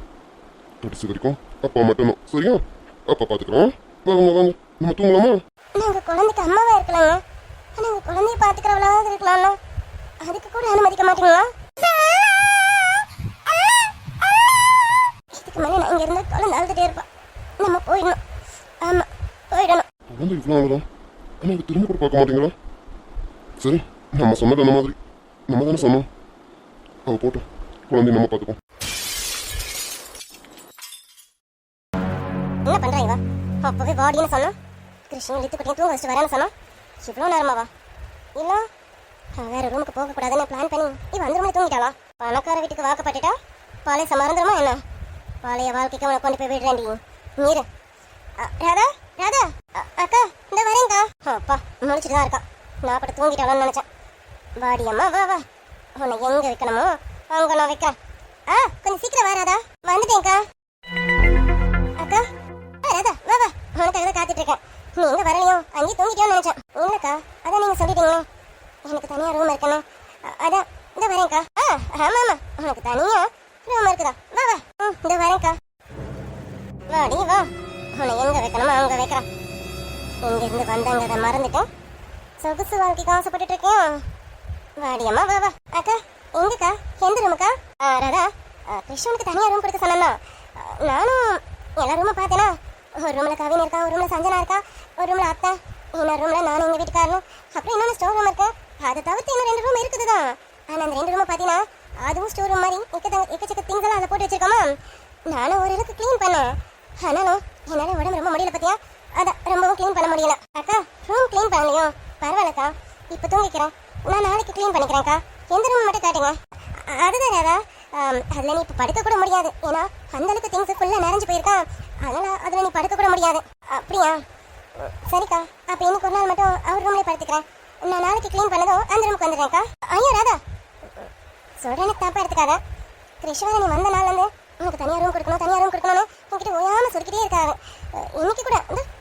கடைசி வரைக்கும் அப்பா மட்டும் தான், சரியா? அப்பா பார்த்துக்கிறோம். வாங்க வாங்க, நம்ம தூங்கலாமா? நாங்க குழந்தைக்கு அம்மாவா இருக்கலாங்க, ஆனா உங்க குழந்தைய பாத்துக்கிறவளாவது இருக்கலாம்ல. அதுக்கு கூட அனுமதிக்க மாட்டீங்களா? இதுக்கு மேல நான் இங்க இருந்தா குழந்தை அழுதுட்டே இருப்பான். நம்ம போயிடணும். ஆமா போயிடணும். குழந்தை இவ்வளோ அவ்வளோதான், ஆனால் இது திரும்ப கூட பார்க்க மாட்டீங்களா? சரி, நம்ம சொன்னது அந்த மாதிரி நம்ம தானே சொன்னோம். அவ போட்டோம், குழந்தைய நம்ம பார்த்துப்போம். என்ன பண்றா இவ? அப்பவே வாடின்னு சொன்னா, கிருஷ்ணன் இழுத்து குட்டியும் தூங்க வச்சுட்டு வரேன்னு சொன்னா, இவ்வளோ நேரமாவா? இல்ல வேற ரூமுக்கு போக கூடாதுன்னு பிளான் பண்ணி இவ அந்த ரூம்ல தூங்கிட்டாளா? பணக்கார வீட்டுக்கு வாக்கப்பட்டுட்டா பாளைய சமறந்துருமா என்ன? பாளைய வாழ்க்கைக்கு அவனை கொண்டு போய் விடுறேன்டி. நீரு ராதா ராதா அக்கா இந்த வரேங்க்கா. அப்பா முடிச்சுட்டு தான் இருக்கா. நான் பட்டு தூங்கிட்டாளான்னு நினைச்சேன். வாடி அம்மா வா வா, உன்னை எங்க வைக்கணுமோ அங்க நான் வைக்கிறேன். கொஞ்சம் சீக்கிரம் வராதா? வந்துட்டேங்க்கா. அக்கா ராதா வா வா, உனக்காக தான் காத்துட்டு இருக்கேன். நீ எங்க வரலையோ அங்கேயே தூங்கிட்டியோன்னு நினைச்சேன். இல்லக்கா, அதான் நீங்க சொல்லிட்டீங்க எனக்கு தனியா ரூம் இருக்குன்னு. அதான் இந்த வரேங்க்கா. ஆமா ஆமா, உனக்கு தனியா ரூம் இருக்குதா? வா வா, இந்த வரேங்க்கா. வாடி வா, உன்னை எங்க வைக்கணுமோ அங்க வைக்கிறேன். இங்க இருந்து வந்தாங்க அதை மறந்துட்டேன். சொகுசு வாழ்க்கைக்கு ஆசைப்பட்டுட்டு இருக்கேன். வாடியம்மா வா வா. அக்கா எங்கக்கா? எந்த ரூமுக்கா? ராதா, கிருஷ்ணனுக்கு தனியா ரூம் கொடுக்க சொன்னா. நானும் எல்லா ரூமும் பார்த்தேனா. ஒரு ரூம்ல கவின் இருக்கா, ஒரு ரூம்ல சஞ்சனா இருக்கா, ஒரு ரூம்ல அத்தை, இன்னொரு ரூம்ல நானும் எங்க வீட்டுக்காரனும், அப்புறம் இன்னொன்று ஸ்டோர் ரூம் இருக்கு. அதை தவிர்த்து இன்னும் 2 ரூம் இருக்குதுதான். ஆனா அந்த 2 ரூமை பார்த்தீங்கன்னா அதுவும் ஸ்டோர் ரூம் மாதிரி எக்கச்சக்க திங்ஸ் எல்லாம் அதில் போட்டு வச்சிருக்கோமா. நானும் ஒரு அளவுக்கு க்ளீன் பண்ணேன். ஆனாலும் என்னால உடம்பு ரொம்ப முடியல பத்தியா, அதான் ரொம்பவும் க்ளீன் பண்ண முடியல. அக்கா ரூம் க்ளீன் பண்ணலையோ? பரவாயில்லக்கா, இப்போ தூங்கிக்கிறேன். நான் நாளைக்கு க்ளீன் பண்ணிக்கிறேன்க்கா. எந்த ரூம் மட்டும் காட்டுங்க. அதுதான் ராதா, அதில் நீ இப்போ படுக்க கூட முடியாது. ஏன்னா அந்த அளவுக்கு திங்ஸ் ஃபுல்லாக நிறைஞ்சு போயிருக்கா. அதனால அதில் நீ படுக்க கூட முடியாது. அப்படியா? சரிக்கா, அப்போ இன்னைக்கு ஒரு நாள் மட்டும் அவர் ரூம்லேயே படுத்துக்கிறேன். நான் நாளைக்கு க்ளீன் பண்ணதும் அந்த ரூமுக்கு வந்துடுறேன்க்கா. ஐயோ ராதா, சொல்கிறேன்னு தப்பா எடுத்துக்காத. கிருஷ்ணா நீ வந்த நாள்லேருந்து உனக்கு தனியாக ரூம் கொடுக்கணும் தனியாக ரூம் கொடுக்கணும்னு உங்ககிட்ட ஓயாமல் சொல்லிக்கிட்டே இருக்காரு. இன்னைக்கு கூட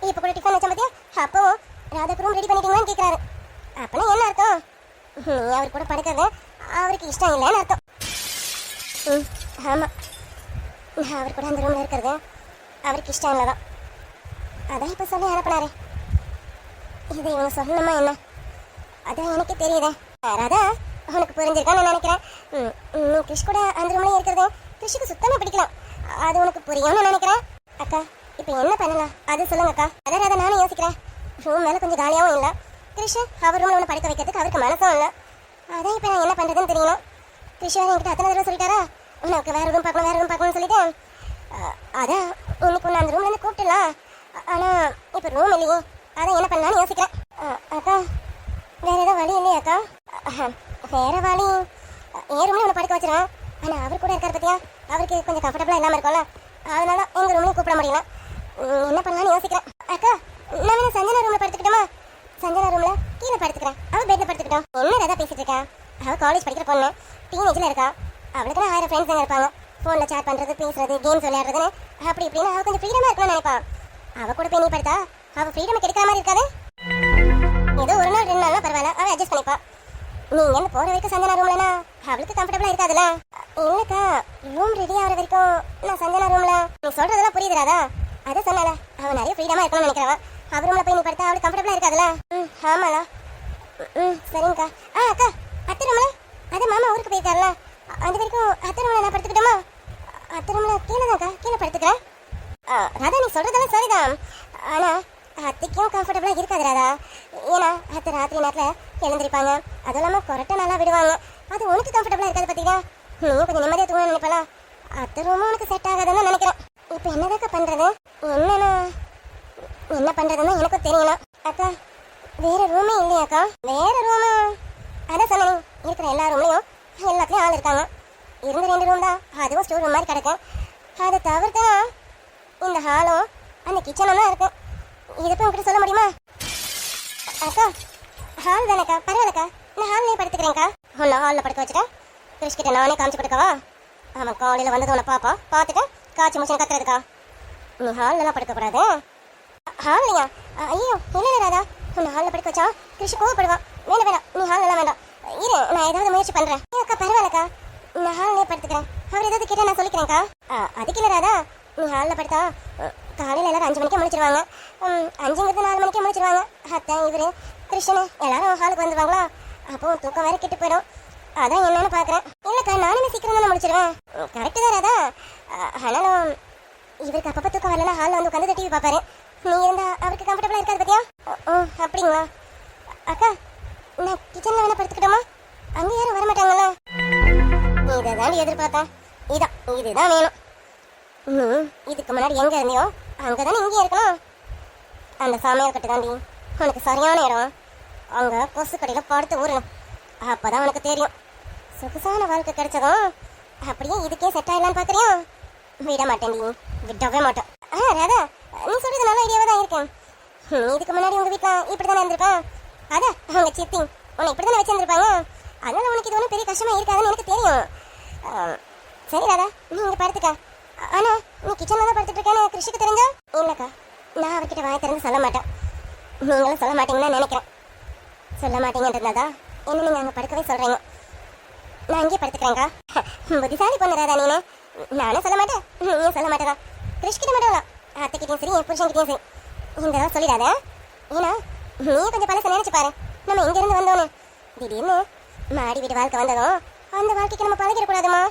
இப்போ கூட டிஃபன் வச்ச பார்த்தியா, அப்போவும் ராதாக்கு ரூம் ரெடி பண்ணிட்டீங்களான்னு கேட்குறாரு. அப்படின்னா என்ன அர்த்தம்? நீ அவர் கூட படுக்கிறது அவருக்கு இஷ்டம் இல்லைன்னு அர்த்தம். ஆமாம், நான் அவர் கூட அந்த ரூமில் இருக்கிறது அவருக்கு இஷ்டம் இல்லை தான். அதான் இப்போ சொல்லி அனுப்பினாரு. இதை இவங்க சொல்லணுமா என்ன? அதான் எனக்கு தெரியுதே. ராதா உனக்கு புரிஞ்சிருக்கான்னு நினைக்கிறேன். நீ கிருஷ் கூட அந்த ரூம்லேயே இருக்கிறது கிருஷிக்கு சுத்தமாக பிடிக்கலாம். அது உனக்கு புரியும்னு நினைக்கிறேன். அக்கா இப்போ என்ன பண்ணலாம் அது சொல்லுங்கக்கா. அதான் ராதா நானும் யோசிக்கிறேன். ரூம் மேலே கொஞ்சம் காலியாகவும் இல்லை. கிருஷ் அவர் ரூமில் ஒன்று படுக்க வைக்கிறதுக்கு அவருக்கு மனசும் இல்லை. அதான் இப்போ நான் என்ன பண்ணுறதுன்னு தெரியல. கிருஷ் என்கிட்ட அத்தனை தடவை சொல்லிட்டாரா உனக்கு வேறு ரூம் பார்க்கணும் வேறு ரூம் பார்க்கணும்னு சொல்லிட்டு. அதான் இன்னைக்கு ஒன்று அந்த ரூம்லேருந்து கூப்பிட்டுலாம். ஆனால் இப்போ ரூம் இல்லையே, அதான் என்ன பண்ணலான்னு யோசிக்கிறேன். அக்கா வேறு ஏதோ வழி இல்லையாக்கா? வேறு வழி என் ரூம்லேயே ஒன்று படுக்க வச்சிருவேன். ஆனால் அவர் கூட இருக்கார் பற்றியா, அவருக்கு கொஞ்சம் கம்ஃபர்டபுளாக இல்லாமல் இருக்கும்ல, அதனால எங்கள் ரூம்லேயும் கூப்பிட முடியல. என்ன பண்ணலான்னு யோசிக்கிறேன். அக்கா நான் வேணா சஞ்சனா ரூமில் படுத்துக்கிட்டோமா? சஞ்சனா ரூமில் கீழே படுத்துக்கிறேன், அவள் பெட்டில் படுத்துக்கிட்டோம். என்ன ராதா பேசிட்டு இருக்கேன்? அவள் காலேஜ் படிக்கிற பொண்ணு, டீனேஜில் இருக்கா. அவளுக்கு 1000 ஃப்ரெண்ட்ஸ் அங்கே இருப்பாங்க. ஃபோனில் சேட் பண்ணுறது, பேசுறது, கேம்ஸ் விளையாடுறதுன்னு அப்படி இப்படின்னு அவள் கொஞ்சம் ஃப்ரீடமாக இருக்கணும்னு நினைப்பான். அவள் கூட போய் நீ படுத்தா அவள் ஃப்ரீடம் கிடைக்கிற மாதிரி இருக்காது. ஏதோ ஒரு நாள் 2 நாள்னா பரவாயில்ல, அவள் அட்ஜஸ்ட் பண்ணிப்பான். நீ இங்கேருந்து போகிற வரைக்கும் சஞ்சனா ரூம்லனா அவளுக்கு கம்ஃபர்டபுளாக இருக்காதுல்ல. இல்லைக்கா, ரூம் ரெடி ஆகிற வரைக்கும் நான் சஞ்சனா ரூமில் நீ சொல்கிறதெல்லாம் புரியுதுராதா? அதை சொன்னால அவள் நிறைய ஃப்ரீடமாக இருக்கணும்னு நினைக்கிறவன். அவள் ரூமில் போய் நீ படுத்தா அவளுக்கு கம்ஃபர்டபுளாக இருக்காதுல்ல. ஆமாண்ணா. சரிங்கக்கா. அக்கா, அத்தை ரூமில் அது மாமா ஊருக்கு போயிருக்காருல்ல, அது வரைக்கும் அத்தை ரூமில் நான் படுத்துக்கிட்டோமா? அத்தை ரூமில் கீழே தான்க்கா, கீழே படுத்துக்கிறேன். ராதா, நீ சொல்கிறதெல்லாம் சரிதான். ஆனால் அத்தைக்கும் கம்ஃபர்டபுளாக இருக்காது ராதா. ஏன்னா அத்தை ராத்திரி நேரத்தில் எழுந்திருப்பாங்க, அதுவும் இல்லாமல் கொரட்டை நல்லா விடுவாங்க. அது உனக்கு கம்ஃபர்டபுளாக இருக்காது பார்த்தீங்களா? நீயும் கொஞ்சம் நிம்மதியாக தூங்கணும்னு நினைப்பலாம். அத்தை ரூமும் உனக்கு செட் ஆகாதுன்னு நினைக்கிறேன். இப்போ என்னதாக்கா பண்ணுறது? என்ன பண்ணுறதுன்னு எனக்கும் தெரியணும். அக்கா, வேற ரூமே இல்லையாக்கா? வேற ரூமு அதான் சொன்னேன், இருக்கிற எல்லா ரூம்லையும் எல்லாத்துலேயும் ஆள் இருக்காங்க. இருந்த 2 ரூம் தான், அதுவும் ஸ்டோர் ரூம் மாதிரி கிடக்கும். அதை தவிர்த்து இந்த ஹாலும் அந்த கிச்சனும் தான் இருக்கும். இதை போய் உங்ககிட்ட சொல்ல முடியுமா? அக்கா, ஹால் தானேக்கா, பரவாயில்லக்கா, நான் ஹால்லேயே படுத்துக்கிறேன்க்கா. உன்னை ஹாலில் படுக்க வச்சுட்டேன். கிறிஷ்கிட்ட நானே காமிச்சு கொடுக்கவா? அவன் காலையில் வந்தது உன்னை பார்த்துட்டு காய்ச்சி முடிச்சு கத்துறதுக்கா. நீ ஹால்லலாம் படுக்கக்கூடாது. ஹால்லையா? ஐயோ இல்லை ராதா, உன்னை ஹாலில் படுக்க வச்சா கிறிஷ் கோவப்படுவான். வேண்டாம், நீ ஹாலெல்லாம் வேண்டாம். இரு, நான் ஏதாவது முயற்சி பண்ணுறேன். அக்கா பரவாயில்லக்கா, நான் ஹால்லேயே படுத்துக்கிறேன். அவர் ஏதாவது கேட்டால் நான் சொல்லிக்கிறேன்க்கா. அதுக்கு இல்லை ராதா, நீ ஹாலில் படுத்தா காலையில் எல்லாரும் 5 மணிக்கே முடிச்சிருவாங்க. 5ங்கிறது 4 மணிக்கே முடிச்சிருவாங்க. அத்தை, இவர், கிருஷ்ணனு எல்லாரும் ஹாலுக்கு வந்துடுவாங்களா? அப்போ தூக்கம் வேற கெட்டு போயிடும். அதான் என்னன்னு பார்க்குறேன். இல்லைக்கா, நானுமே சீக்கிரம் தானே முடிச்சிருவேன். கரெக்டு தான் ராதா. ஆனாலும் இவருக்கு அப்பப்போ தூக்கம் வரலன்னா ஹாலில் வந்து உட்காந்து டிவி பார்ப்பாரு. நீ இருந்தா அவருக்கு கம்ஃபர்டபுளாக இருக்காது பார்த்தியா? அப்படிங்களா? அக்கா, நான் கிச்சனில் வேணா படுத்துக்கிட்டோமா? அங்கே யாரும் வரமாட்டாங்களா? இதை தான் எதிர்பார்த்தேன். இதுதான் வேணும். இதுக்கு முன்னாடி எங்கே இருந்தியோ அங்கே தானே இங்கே இருக்கணும். அந்த சமையல் கட்டு தாண்டி உனக்கு சரியான இடம். அங்கே கொசு கடையில் படுத்து ஊறணும். அப்போதான் உனக்கு தெரியும் சொகுசான வாழ்க்கை கிடைச்சதும். அப்படியே இதுக்கே செட் ஆயிடலான்னு பார்க்குறியா? விட மாட்டேன், விடவே மாட்டேன். ராதா, நீ சொல்கிறது நல்ல ஐடியாவாக தான் இருக்கேன். இதுக்கு முன்னாடி உங்கள் வீட்டில் இப்படி தானே இருந்திருப்பேன். அதான் அவங்க சித்தி உன்னை இப்படி தானே வச்சுருந்துருப்பாங்க. அதனால உனக்கு இது ஒன்றும் பெரிய கஷ்டமாக இருக்காதுன்னு எனக்கு தெரியும். சரி ராதா, நீ இங்கே படுத்துக்க. ஆனால் நீ கிச்சனில் தான் படுத்துட்டு இருக்கேன்னு கிருஷிக்கு தெரிஞ்சா? இல்லைக்கா, நான் அவர்கிட்ட வாயை திறந்து சொல்ல மாட்டேன். நீங்களும் சொல்ல மாட்டீங்கன்னு நினைக்கிறேன். சொல்ல மாட்டீங்கன்றதுனால என்ன நீங்கள் அங்கே படுக்கவே சொல்கிறீங்க. நான் அங்கேயே படுத்துக்கிறேங்க்கா. புத்திசாலி பொண்ணு ராதா நீனு. நானும் சொல்ல மாட்டேன், நீயும் சொல்ல மாட்டேதா. கிருஷ்கிட்ட மட்டும் இல்லை, அத்தைக்கிட்டையும் சரி, என் புருஷன்கிட்டையும் சரி இந்த தடவை சொல்லிடாத. ஏன்னா நீ கொஞ்சம் பழசை நினச்சி பாரு. நம்ம இங்கேருந்து வந்தோன்னு திடீர்னு மாடி வீட்டு வாழ்க்கை வந்ததும் அந்த வாழ்க்கைக்கு நம்ம பழகிடக்கூடாதுமா.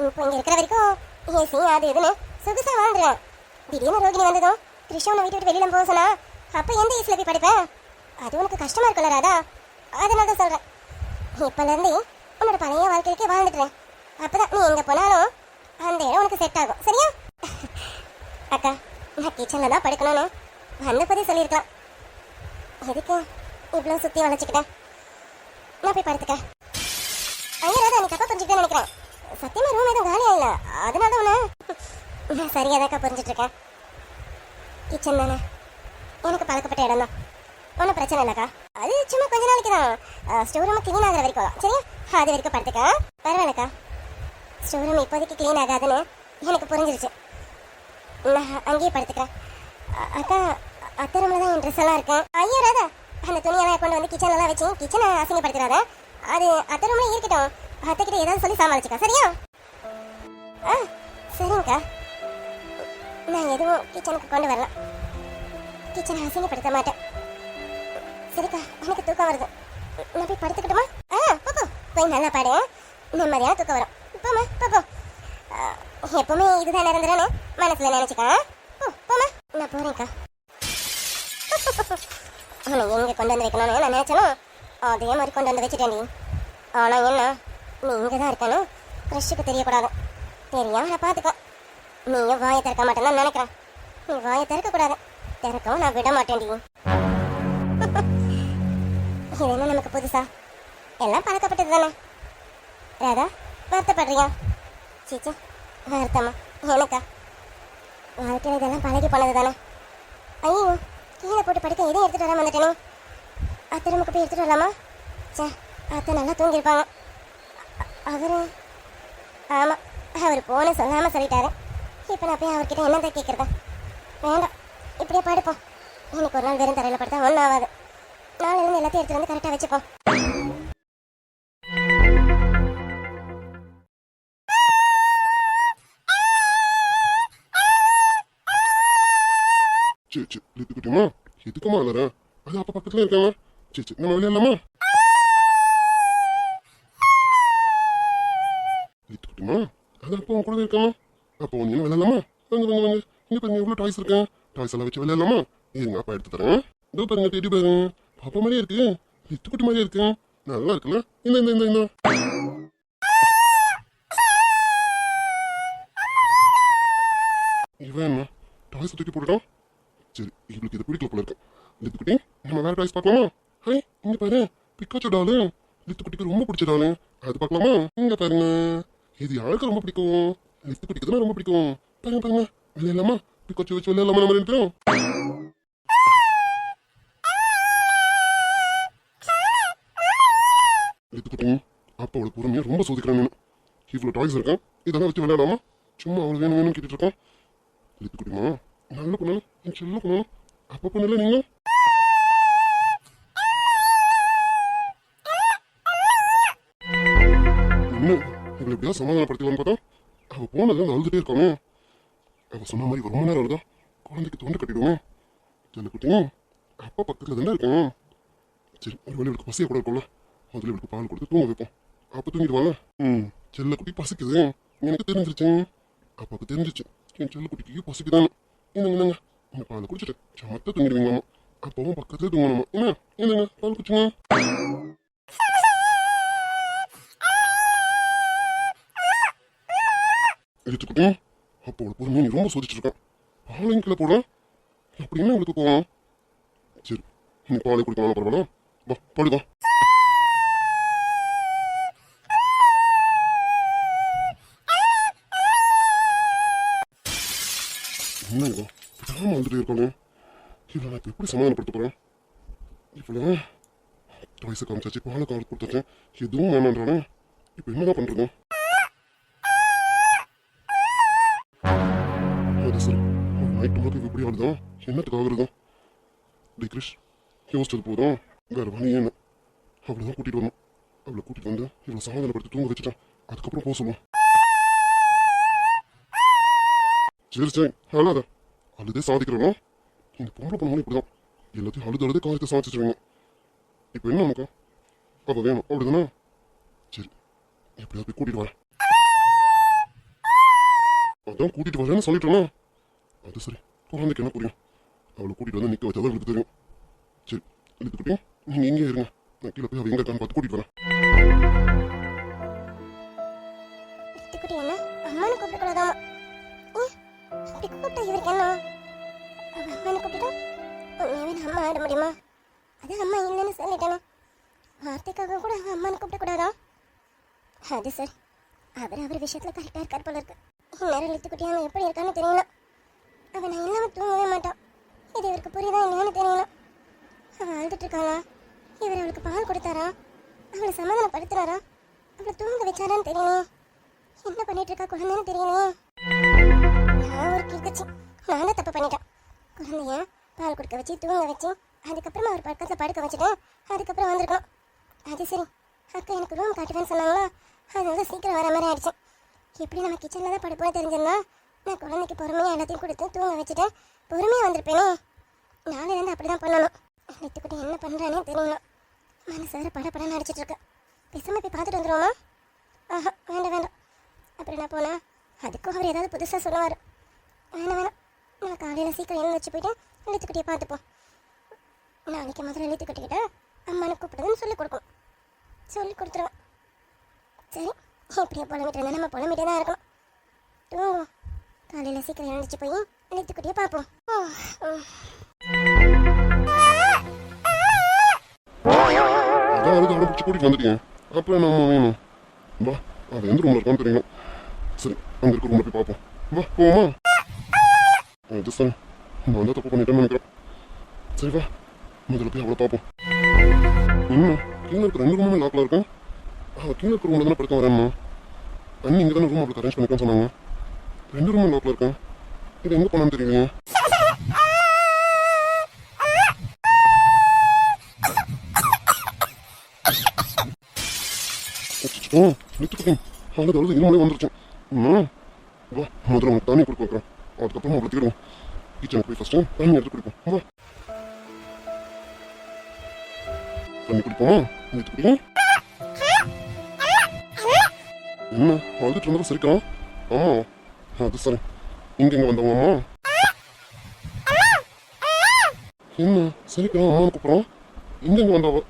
இப்போ இங்கே இருக்கிற வரைக்கும் ஏசி அது இதுன்னு சொகுசாக வாழ்ந்துருவேன். திடீர்னு ரோகிணி வந்ததும் கிருஷ்ண உன்னை வீட்டு விட்டு வெளியில் போக சொன்னா அப்போ எந்த ஏசியில் போய் படிப்பேன்? அது உனக்கு கஷ்டமாக இருக்குல்ல ராதா? அதனால தான் சொல்கிறேன், இப்போலேருந்து உன்னோட பழைய வாழ்க்கைக்கே வாழ்ந்துட்டுறேன். அப்போ தான் நீ எங்கே போனாலும் அந்த இடம் உனக்கு செட் ஆகும். சரியா? அக்கா, நான் கிச்சனில் தான் படுக்கணும்னு வந்தபோதே சொல்லியிருக்கலாம். எதுக்கு இவ்வளோ சுற்றி வளைச்சிக்கிட்டேன்? நான் போய் படுத்துக்க. ஐயா ராதா, நீ தப்பா புரிஞ்சுக்கிட்டேன்னு நினைக்கிறேன். சத்தியமாக ரூம் எதுவும் காலியா இல்லை, அதனால தான் ஒன்று நான் சரியாதாக்கா புரிஞ்சிட்ருக்கேன். கிச்சன் தானே எனக்கு பழக்கப்பட்ட இடம் தான், ஒன்றும் பிரச்சனை இல்லைக்கா. அது சும்மா கொஞ்ச நாளைக்கு தான். ஸ்டோர் ரூம் க்ளீன் ஆகிற வரைக்கும் தான். சரியா? அது வரைக்கும் படுத்துக்க. பரவாயில்லக்கா, ஸ்டோர் ரூம் இப்போதைக்கு க்ளீன் ஆகாதுன்னு எனக்கு புரிஞ்சிருச்சு. நான் அங்கேயே படுத்துக்கிறேன். அக்கா, அத்தை ரூமில் தான் என் ட்ரெஸ் எல்லாம் இருக்கேன். ஐயோ ராதா, அந்த துணியெல்லாம் கொண்டு வந்து கிச்சனெல்லாம் வச்சு கிச்சனை அசிங்கப்படுத்துறாத. அது அத்தை ரூமில் இருக்கட்டும். அத்தைக்கிட்ட ஏதாவது சொல்லி சமாளிச்சுக்கா. சரியா? சரிங்கக்கா, நான் எதுவும் கிச்சனுக்கு கொண்டு வரல. கிச்சனை அசிங்கப்படுத்த மாட்டேன். சரிக்கா, எனக்கு தூக்கம் வருது. நான் போய் படுத்துக்கிட்டுமா? போ, போய் நல்லா பாடு. நிம்மதியான தூக்கம் வரும். போமா, போ. எப்பவுமே இதுதான் நிரந்தரன்னு மனசுல நினைச்சுக்கா. போமா, நான் போறேன்க்கா. உன்னை எங்க கொண்டு வந்து வைக்கணும்னு நான் நினைச்சனும் அதே மாதிரி கொண்டு வந்து வச்சுட்டேன். ஆனா என்ன, நீ இங்கே தான் இருக்கணும், கிறிஷுக்கு தெரியக்கூடாது. தெரியாம நான் பார்த்துக்கோ. நீயும் வாயை திறக்க மாட்டேன்னு தான் நினைக்கிறேன். நீ வாயை திறக்கக்கூடாது, திறக்கவும் நான் விட மாட்டேன்டி. இது என்ன நமக்கு புதுசா? எல்லாம் பழக்கப்பட்டது தானே ராதா? வருத்தப்படுறியா? சீச்சா, வருத்தமா எனக்கா? வாழ்க்கையில் இதெல்லாம் பழகி போனது தானே. ஐயோ, கீழே போட்டு படுக்க எதையும் எடுத்துகிட்டு வராமல் வந்துட்டேனே. அத்திரமுக்கு போய் எடுத்துகிட்டு வரலாமா? சே, அத்தை நல்லா தூங்கியிருப்பாங்க. அவரு ஆமாம், அவர் போன சொல்லாமல் சொல்லிட்டாரு. இப்போ நான் போய் அவர்கிட்ட என்னத்தை கேட்குறதா? வேண்டாம், இப்படியே படுப்போம். இன்னைக்கு ஒரு நாள் வெறும் தரையில் படுத்தா ஒன்றும் ஆகாது. நாளிலிருந்து எல்லாத்தையும் எடுத்துகிட்டு வந்து கரெக்டாக வச்சுப்போம். சரி சரி லித்துக்குட்டிமா, எதுக்குமா அலற? அது அப்பா பக்கத்துல இருக்காங்க. சரி சரி நம்ம விளையாடலாமா? லித்துக்குட்டிமா, அது அப்பா உன் கூடவே இருக்காமா. அப்போ நீங்க விளையாடலாமா? வாங்க வாங்க வாங்க, இங்க பாருங்க எவ்வளவு டாய்ஸ் இருக்கேன். டாய்ஸ் எல்லாம் வச்சு விளையாடலாமா? இருங்க அப்பா எடுத்து தரேன். இதோ பாருங்க டெடி பாருங்க, பாப்பா மாதிரியே இருக்கு, லித்துக்குட்டி மாதிரியே இருக்கு. நல்லா இருக்குல்ல? இந்த இந்த இந்த இந்த இவன் என்ன டாய்ஸ் தூக்கி போட்டுட்டான்? சரி, இவளுக்கு இது பிடிக்கல போல இருக்கு. லித்துக்குட்டி, நம்ம வேற டாய்ஸ் பார்க்கலாமா? ஹை, இங்க பாரு, பிக்காச்சோ டாலு. லித்துக்குட்டிக்கு ரொம்ப பிடிச்ச டாலு, அது பார்க்கலாமா? இங்க பாருங்க, இது யாருக்கு ரொம்ப பிடிக்கும்? லித்துக்குட்டிக்கு தான் ரொம்ப பிடிக்கும். பாருங்க பாருங்க, விளையாடலாமா? பிக்காச்சோ வச்சு விளையாடலாமா நம்ம ரெண்டு பேரும்? லித்துக்குட்டி, அப்பாவோட பொறுமையை ரொம்ப சோதிக்கிறான். இவ்வளவு டாய்ஸ் இருக்கேன், இதெல்லாம் வச்சு விளையாடாமா? சும்மா அவளை வேணும் வேணும்னு கேட்டுட்டு இருக்கான். லித்துக்குட்டிமா, நல்ல பொண்ணு, என் செல்ல பொண்ணு, அப்பா பொண்ணு இல்லை நீங்க? என்ன இவளை எப்படியா சமாதானப்படுத்திவான்னு பார்த்தா அவ போனதுல அழுதுட்டே இருக்காங்க. அவ சொன்ன மாதிரி ரொம்ப நேரம் அழுதா குழந்தைக்கு தொண்டை கட்டிடுவோம். செல்லக்குட்டி, அப்பா பக்கத்துல தானே இருக்கேன். சரி, ஒரு வேலை இவளுக்கு பசிய கூட இருக்கும்ல, முதல்ல இவளுக்கு பால் கொடுத்து தூங்க வைப்போம். அப்ப தூங்கிடுவாங்க. செல்லக்குட்டி பசிக்குது, எனக்கு தெரிஞ்சிருச்சு. அப்பாவுக்கு தெரிஞ்சிச்சு என் செல்லக்குட்டிக்கு பசிக்குதானு. என்னங்க இந்த பாலை குடிச்சிட்டு சமத்த தூங்கிடுவீங்களாமா. அப்பாவும் பக்கத்துல தூங்கணுமா? என்ன என்னங்க பால் குடிச்சுங்க. எடுத்துக்கிட்டே அப்போட பொறுமையை நீ ரொம்ப சோதிச்சுட்டு இருக்கான். பாலையும் கீழே போட அப்படின்னு அவளுக்கு போவோம். சரி, நீ பாலை குடிக்கலாம் பரவாயில்ல, வா பாடுவா. என்ன இவன் விடாம வந்துட்டே இருக்கானே, இவளை நான் இப்போ எப்படி சமாதானப்படுத்த போறேன்? இவ்வளோ டாய்ஸை காமிச்சாச்சு, பாலை கால் கொடுத்தாச்சேன், எதுவும் வேணான்றானே. இப்போ என்னதான் பண்றது? அது சரி, ஒரு நைட்டு முழுக்க இப்படி ஆடுதான், என்னத்துக்கு ஆகுறதும்? டே கிரிஷ், யோசிச்சது போதும், வேற வழி என்ன? அவளை தான் கூட்டிட்டு வரணும். அவளை கூட்டிட்டு வந்து இவளை சமாதானப்படுத்தி தூங்க வச்சுட்டேன், அதுக்கப்புறம் போக சொல்லுவோம். சரி சரி, அழாத, அழுதே சாதிக்கிறோம். இந்த பொம்பளை பொண்ணு இப்படிதான், எல்லாத்தையும் அழுது அழுதே காரியத்தை சாதிச்சிருவீங்க. இப்போ என்ன உனக்கு? அவ வேணும் அப்படிதானே? சரி, எப்படியாவது போய் கூட்டிட்டு வரேன். அதான் கூட்டிட்டு வரேன்னு சொல்லிட்டோம்னா அது சரி, குழந்தைக்கு என்ன புரியும்? அவளை கூட்டிட்டு வந்து நிக்க வச்சாதான் அவளுக்கு தெரியும். சரி, லித்துக்குட்டி, நீங்க இங்கே இருங்க, நான் கீழே போய் அவ எங்க இருக்கான்னு பார்த்து கூட்டிட்டு வரேன். லித்துக்குட்டி என்ன அம்மானு கூப்பிடக்கூடாதாமா? அப்படி கூப்பிட்டா இவருக்கு என்ன? அவ அம்மானு கூப்பிட்டா உண்மையாவே நான் அம்மா ஆட முடியுமா? அது அம்மா இல்லைன்னு சொல்லிட்டேனா? வார்த்தைக்காக கூட அவன் அம்மானு கூப்பிடக்கூடாதா? அது சரி, அவர் விஷயத்துல கரெக்டா இருக்கார் போல இருக்கு. இந்நேரம் லித்துக்குட்டி அவன் எப்படி இருக்கான்னு தெரியல. அவன் நான் இல்லாம தூங்கவே மாட்டான். இது இவருக்கு புரியுதா இல்லையான்னு தெரியல. அவன் அழுதுட்டு இருக்காளா? இவர் அவளுக்கு பால் கொடுத்தாரா? அவளை சமாதானப்படுத்துறாரா? அவளை தூங்க வச்சாரான்னு தெரியல. என்ன பண்ணிட்டு இருக்கா குழந்தைன்னு தெரியலையே. நான் ஒரு கிழக்கச்சி, நான் தான் தப்பு பண்ணிட்டேன். குழந்தைய பால் கொடுக்க வச்சு தூங்க வச்சு அதுக்கப்புறமா அவர் பக்கத்தில் படுக்க வச்சுட்டேன். அதுக்கப்புறம் வந்திருக்கணும். அது சரி, அக்கா எனக்கு ரூம் காட்டுவேன்னு சொன்னாங்களா, அதனால சீக்கிரம் வர மாதிரி ஆயிடுச்சு. எப்படி நம்ம கிச்சனில் தான் படுப்போன்னு தெரிஞ்சிருந்தா நான் குழந்தைக்கு பொறுமையாக எல்லாத்தையும் கொடுத்து தூங்க வச்சுட்டு பொறுமையாக வந்திருப்பேனே. நாளையிலேருந்து அப்படி தான் பண்ணணும். லித்துக்குட்டி என்ன பண்ணுறானே தெரியணும். மனசு வேறு படப்படன்னு அடிச்சிட்டு இருக்கு. பேசாமல் போய் பார்த்துட்டு வந்துடுவோமா? ஆஹா, வேண்டாம் வேண்டாம். அப்படி நான் போனேன் அதுக்கும் அவர் ஏதாவது புதுசாக சொல்லுவார். வேணாம் வேணாம், நான் காலையில் சீக்கிரம் எழுந்து வச்சு போயிட்டு லித்துக்குட்டியை பார்த்துப்போம். நாளைக்கு முதல்ல லித்துக்குட்டிக்கிட்ட அம்மானு கூப்பிடுதுன்னு சொல்லி கொடுக்கும். சொல்லி கொடுத்துருவேன். சரி, இப்படியே புலம்பிட்டு இருந்தால் நம்ம புலம்பிட்டே தான் இருக்கணும். தூங்குவோம். காலையில் சீக்கிரம் எழுந்துச்சு போய் லித்துக்குட்டியை பார்ப்போம். அதான் அழுது அவனை பிடிச்சி கூட்டிட்டு வந்துட்டீங்க, அப்புறம் நம்ம வேணும். வா, அவன் எந்த ரூம்ல இருக்கான்னு தெரியணும். சரி, அங்க இருக்க ரூம்ல போய் பார்ப்போம். வா போவோமா? அது சரி, நான் தான் தப்பு பண்ணிட்டேன்னு நினைக்கிறேன். சரி வா, முதல்ல போய் அவளை பார்ப்போம். என்ன கீழே இருக்க 2 ரூமுமே லாக்ல இருக்கும். கீழே இருக்க ரூம்ல தானே படுக்க வரேன். அண்ணி இங்கே தானே ரூம் அவளுக்கு அரேஞ்ச் பண்ணிக்கன்னு சொன்னாங்க. 2 ரூமும் லாக்ல இருக்கேன். இது எங்கே போனான்னு தெரியலையே. நித்துக்கிட்டே அவ்வளோ இருமலே வந்துருச்சு. வா முதல்ல உனக்கு தண்ணி கொடுக்க வைக்கிறேன். அதுக்கப்புறம் அவளை தேடுவோம். கிச்சனுக்கு போய் ஃபர்ஸ்ட் தண்ணி எடுத்து குடிப்போம். வா தண்ணி குடிப்போமா? நித்துக்கிட்டே என்ன அழுதுட்டு இருந்தாலும் சரிக்கலாம். ஆமா அது சரி. இங்க எங்க வந்தவங்க அம்மா? என்ன சரிக்கலாம் அம்மான்னு கூப்பிட்றோம். இங்க எங்க வந்தவ?